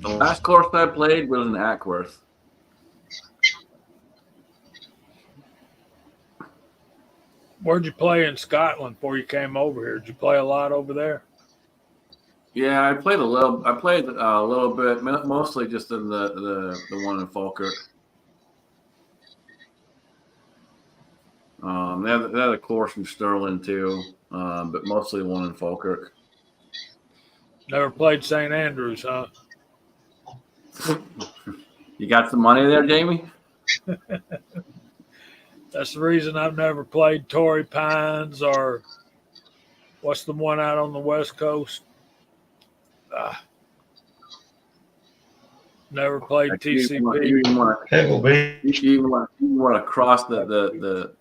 The last course I played was in Ackworth. Where'd you play in Scotland before you came over here? Did you play a lot over there? Yeah, I played a little. I played a little bit, mostly just in the one in Falkirk. They had a course in Stirling too, but mostly the one in Falkirk. Never played St. Andrews, huh? You got some money there, Jamie? That's the reason I've never played Torrey Pines or what's the one out on the West Coast? Never played TCP. You even want to cross the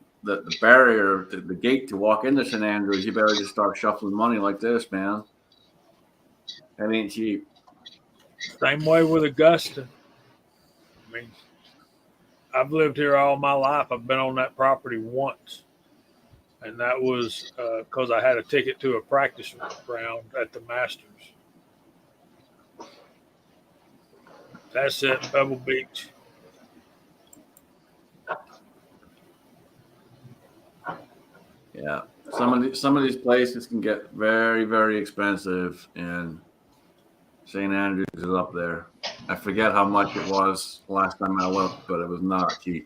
barrier, the gate to walk into St. Andrews. You better just start shuffling money like this, man. That ain't cheap. Same way with Augusta. I mean, I've lived here all my life. I've been on that property once, and that was because I had a ticket to a practice round at the Masters. That's it, Pebble Beach. Yeah, some of these places can get very, very expensive, and St. Andrews is up there. I forget how much it was last time I looked, but it was not cheap.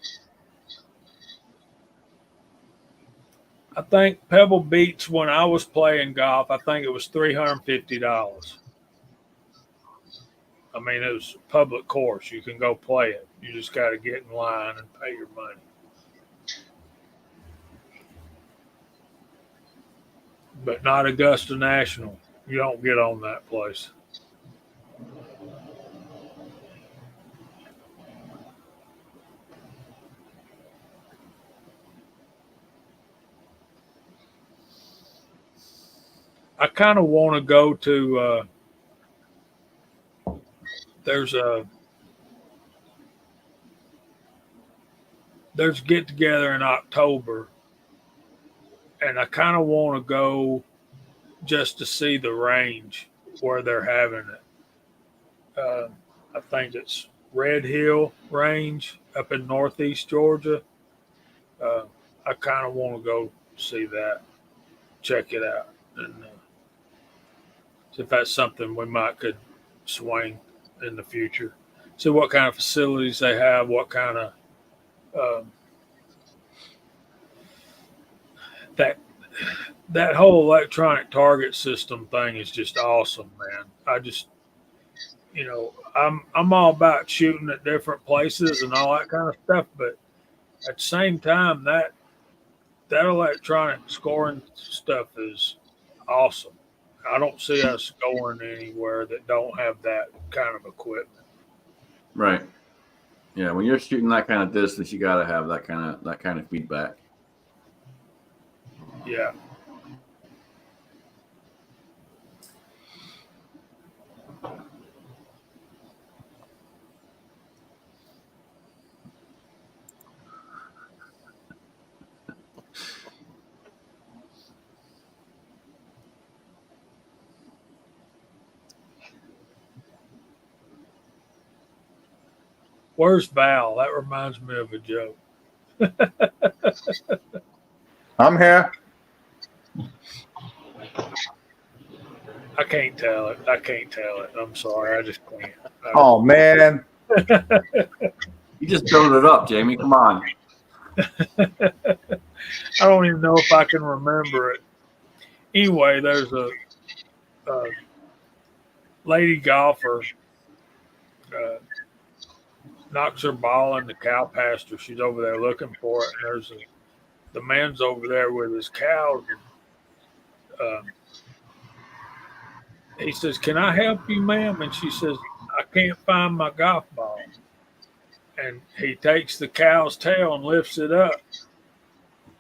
I think Pebble Beach, when I was playing golf, I think it was $350. I mean, it was a public course. You can go play it. You just got to get in line and pay your money. But not Augusta National. You don't get on that place. I kind of want to go to. There's get together in October, and I kind of want to go just to see the range where they're having it. I think it's Red Hill Range up in Northeast Georgia. I kind of want to go see that, check it out, and see if that's something we might could swing in the future. See what kind of facilities they have, what kind of that whole electronic target system thing is just awesome, man. I just, I'm all about shooting at different places and all that kind of stuff, but at the same time, that electronic scoring stuff is awesome. I don't see us going anywhere that don't have that kind of equipment. Right. Yeah, when you're shooting that kind of distance, you got to have that kind of feedback. Yeah. Where's Val? That reminds me of a joke. I'm here. I can't tell it. I'm sorry. I just can't. Oh, man. You just build it up, Jamie. Come on. I don't even know if I can remember it. Anyway, there's a lady golfer knocks her ball in the cow pasture. She's over there looking for it. And the man's over there with his cows. And, he says, "Can I help you, ma'am?" And she says, "I can't find my golf ball." And he takes the cow's tail and lifts it up.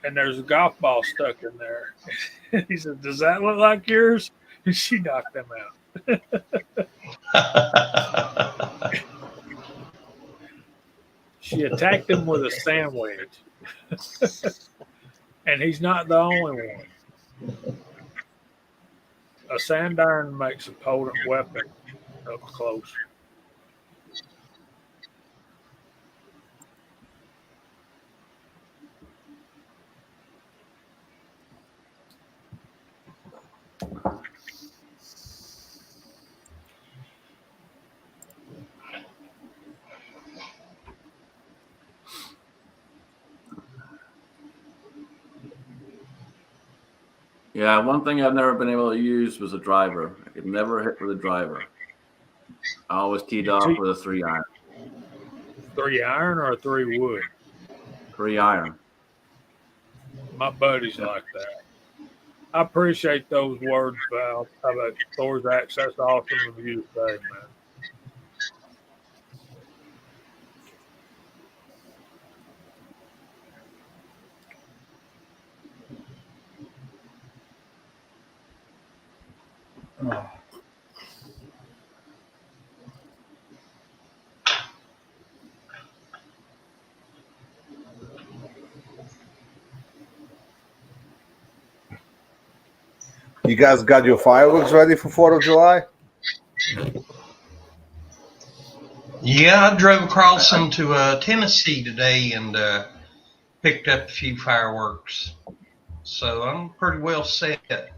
And there's a golf ball stuck in there. He said, "Does that look like yours?" And she knocked him out. She attacked him with a sandwich. And he's not the only one. A sand iron makes a potent weapon up close. Yeah, one thing I've never been able to use was a driver. I could never hit with a driver. I always teed off with a 3-iron. 3-iron or a 3-wood? 3-iron. My buddies like that. I appreciate those words, Val. How about Thorzak? That's awesome of you to say, man. You guys got your fireworks ready for 4th of July? Yeah, I drove across into Tennessee today and picked up a few fireworks. So I'm pretty well set.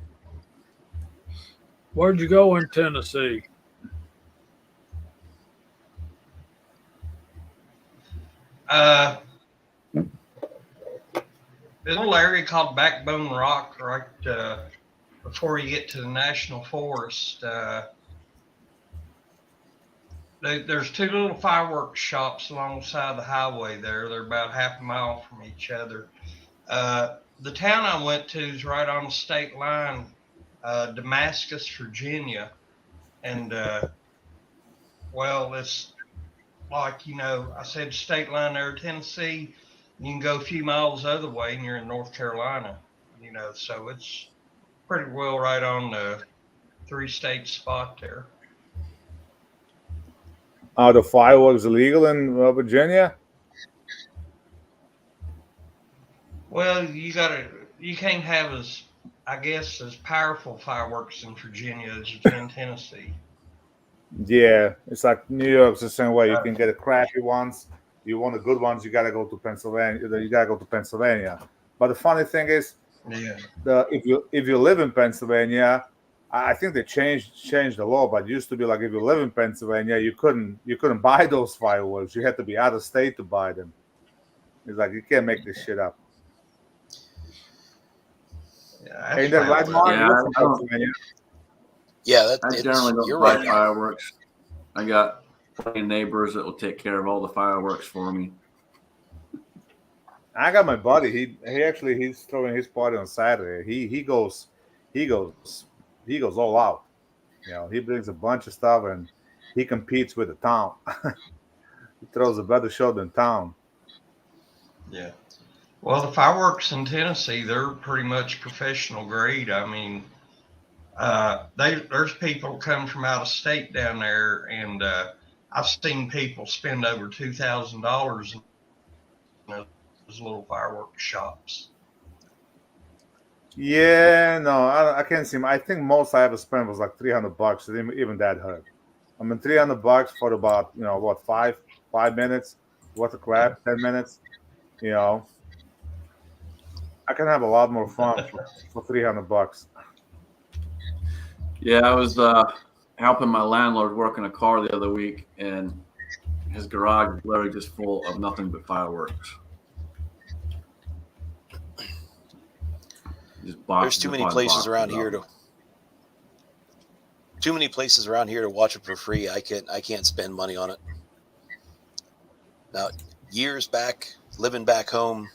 Where'd you go in Tennessee? There's a little area called Backbone Rock right before you get to the National Forest. There's two little fireworks shops alongside the highway there. They're about half a mile from each other. The town I went to is right on the state line, Damascus, Virginia. And, well, it's like, I said state line there, Tennessee. You can go a few miles the other way and you're in North Carolina, so it's pretty well right on the 3-state spot there. Are the fireworks illegal in Virginia? Well, you can't have as powerful fireworks in Virginia as you can in Tennessee. Yeah, it's like New York's the same way. You can get the crappy ones. You want the good ones, you gotta go to Pennsylvania. You gotta go to Pennsylvania. But the funny thing is, if you live in Pennsylvania, I think they changed the law. But it used to be like if you live in Pennsylvania, you couldn't buy those fireworks. You had to be out of state to buy them. It's like you can't make this shit up. Yeah, Ain't that right, Mark? Yeah, I generally don't buy fireworks. I got plenty of neighbors that will take care of all the fireworks for me. I got my buddy. He's throwing his party on Saturday. He goes all out. He brings a bunch of stuff and he competes with the town. He throws a better show than town. Yeah. Well, the fireworks in Tennessee, they're pretty much professional grade. I mean, there's people come from out of state down there, and I've seen people spend over $2,000 in those little fireworks shops. Yeah, no, I can't see. I think most I ever spent was like $300. Even that hurt. I mean, $300 for about 5 minutes worth of crap, 10 minutes. I can have a lot more fun for $300. Yeah, I was helping my landlord work on a car the other week, and his garage is literally just full of nothing but fireworks. There's too many places around here to watch it for free. I can't spend money on it. Now, years back, living back home,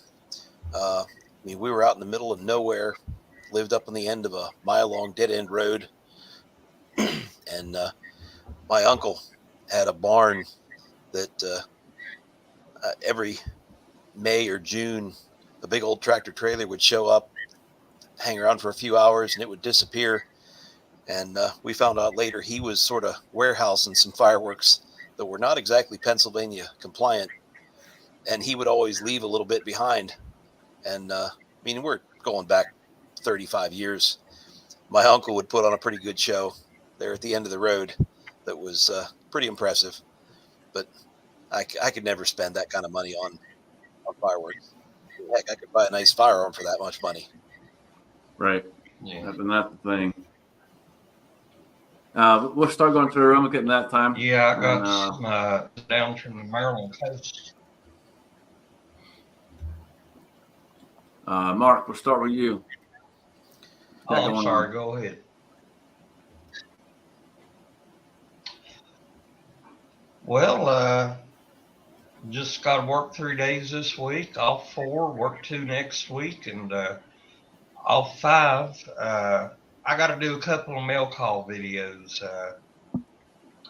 we were out in the middle of nowhere, lived up on the end of a mile-long dead-end road, and my uncle had a barn that every May or June, a big old tractor trailer would show up, hang around for a few hours, and it would disappear. And we found out later he was sort of warehousing some fireworks that were not exactly Pennsylvania compliant, and he would always leave a little bit behind. And we're going back 35 years. My uncle would put on a pretty good show there at the end of the road that was pretty impressive. But I could never spend that kind of money on fireworks. Heck, I could buy a nice firearm for that much money. Right. Yeah. And that's the thing. We'll start going through the room, getting that time. Yeah, I got down from the Maryland coast. Mark, we'll start with you. I'm sorry. Go ahead. Well, just got to work 3 days this week, off 4, work 2 next week, and off 5. I got to do a couple of mail call videos.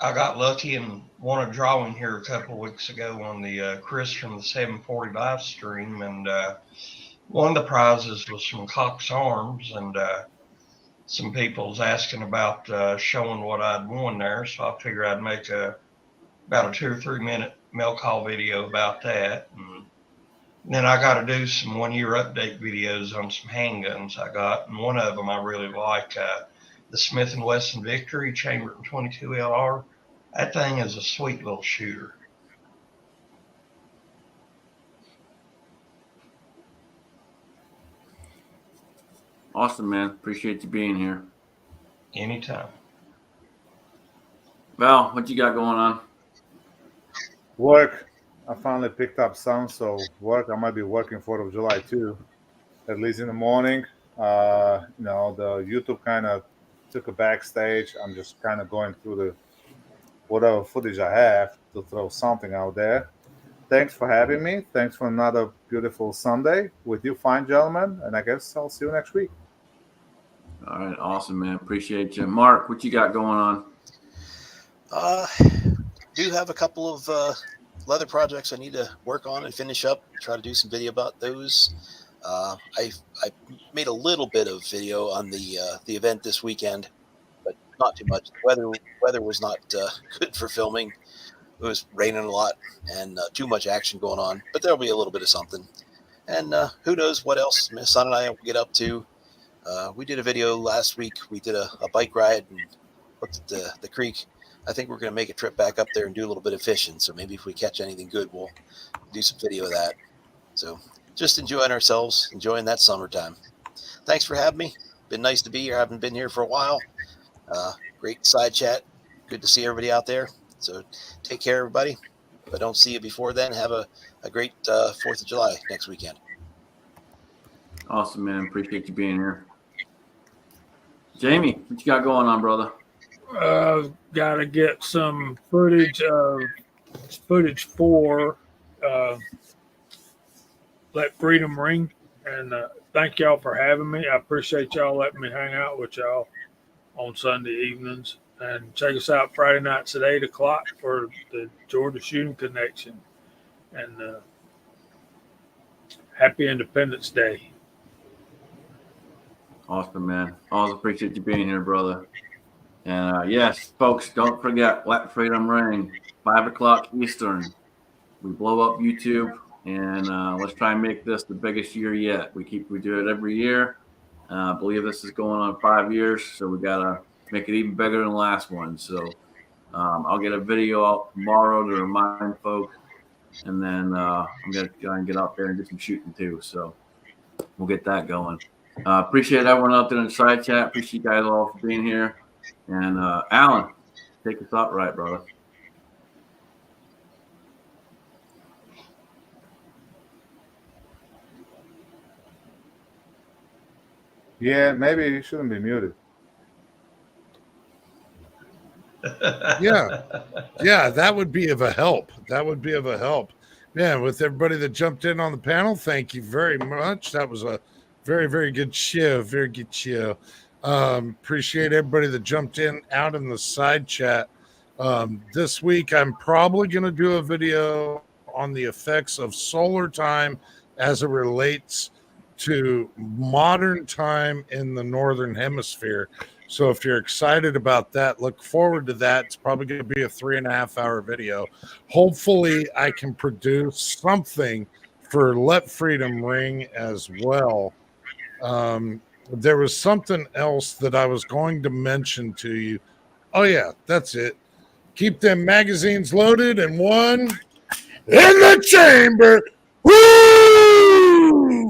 I got lucky and won a drawing here a couple of weeks ago on the Chris from the 740 live stream, and one of the prizes was from Cox Arms, and some people was asking about showing what I'd won there, so I figured I'd make about a 2 or 3 minute mail call video about that. And then I got to do some 1-year update videos on some handguns I got, and one of them I really like, the Smith & Wesson Victory Chamberlain 22 LR. That thing is a sweet little shooter. Awesome, man. Appreciate you being here. Anytime. Val, what you got going on? Work. I finally picked up some, so I might be working 4th of July too, at least in the morning. The YouTube kind of took a backstage. I'm just kind of going through the whatever footage I have to throw something out there. Thanks for having me. Thanks for another beautiful Sunday with you fine gentlemen, and I guess I'll see you next week. All right, awesome, man. Appreciate you. Mark, what you got going on? Do have a couple of leather projects I need to work on and finish up. Try to do some video about those. I made a little bit of video on the event this weekend, but not too much. The weather was not good for filming. It was raining a lot and too much action going on. But there'll be a little bit of something. And who knows what else my son and I will get up to. We did a video last week. We did a bike ride and looked at the creek. I think we're going to make a trip back up there and do a little bit of fishing. So maybe if we catch anything good, we'll do some video of that. So just enjoying ourselves, enjoying that summertime. Thanks for having me. Been nice to be here. I haven't been here for a while. Great side chat. Good to see everybody out there. So take care, everybody. If I don't see you before then, have a great 4th of July next weekend. Awesome, man. Appreciate you being here. Jamie, what you got going on, brother? Got to get some footage for Let Freedom Ring. And thank y'all for having me. I appreciate y'all letting me hang out with y'all on Sunday evenings. And check us out Friday nights at 8 o'clock for the Georgia Shooting Connection. And happy Independence Day. Awesome, man. Always appreciate you being here, brother. And yes, folks, don't forget Let Freedom Ring, 5 o'clock Eastern. We blow up YouTube, and let's try and make this the biggest year yet. We do it every year. I believe this is going on 5 years, so we gotta make it even bigger than the last one. So I'll get a video out tomorrow to remind folks, and then I'm gonna try and get out there and do some shooting too. So we'll get that going. Appreciate everyone out there in the side chat. Appreciate you guys all for being here. And Alan, take us out right, brother. Yeah, maybe you shouldn't be muted. Yeah, that would be of a help. Man, with everybody that jumped in on the panel, thank you very much. That was a very, very good show. Very good show. Appreciate everybody that jumped in out in the side chat. This week, I'm probably going to do a video on the effects of solar time as it relates to modern time in the Northern Hemisphere. So if you're excited about that, look forward to that. It's probably going to be a 3.5 hour video. Hopefully I can produce something for Let Freedom Ring as well. There was something else that I was going to mention to you. Oh yeah, that's it. Keep them magazines loaded and one in the chamber. Woo!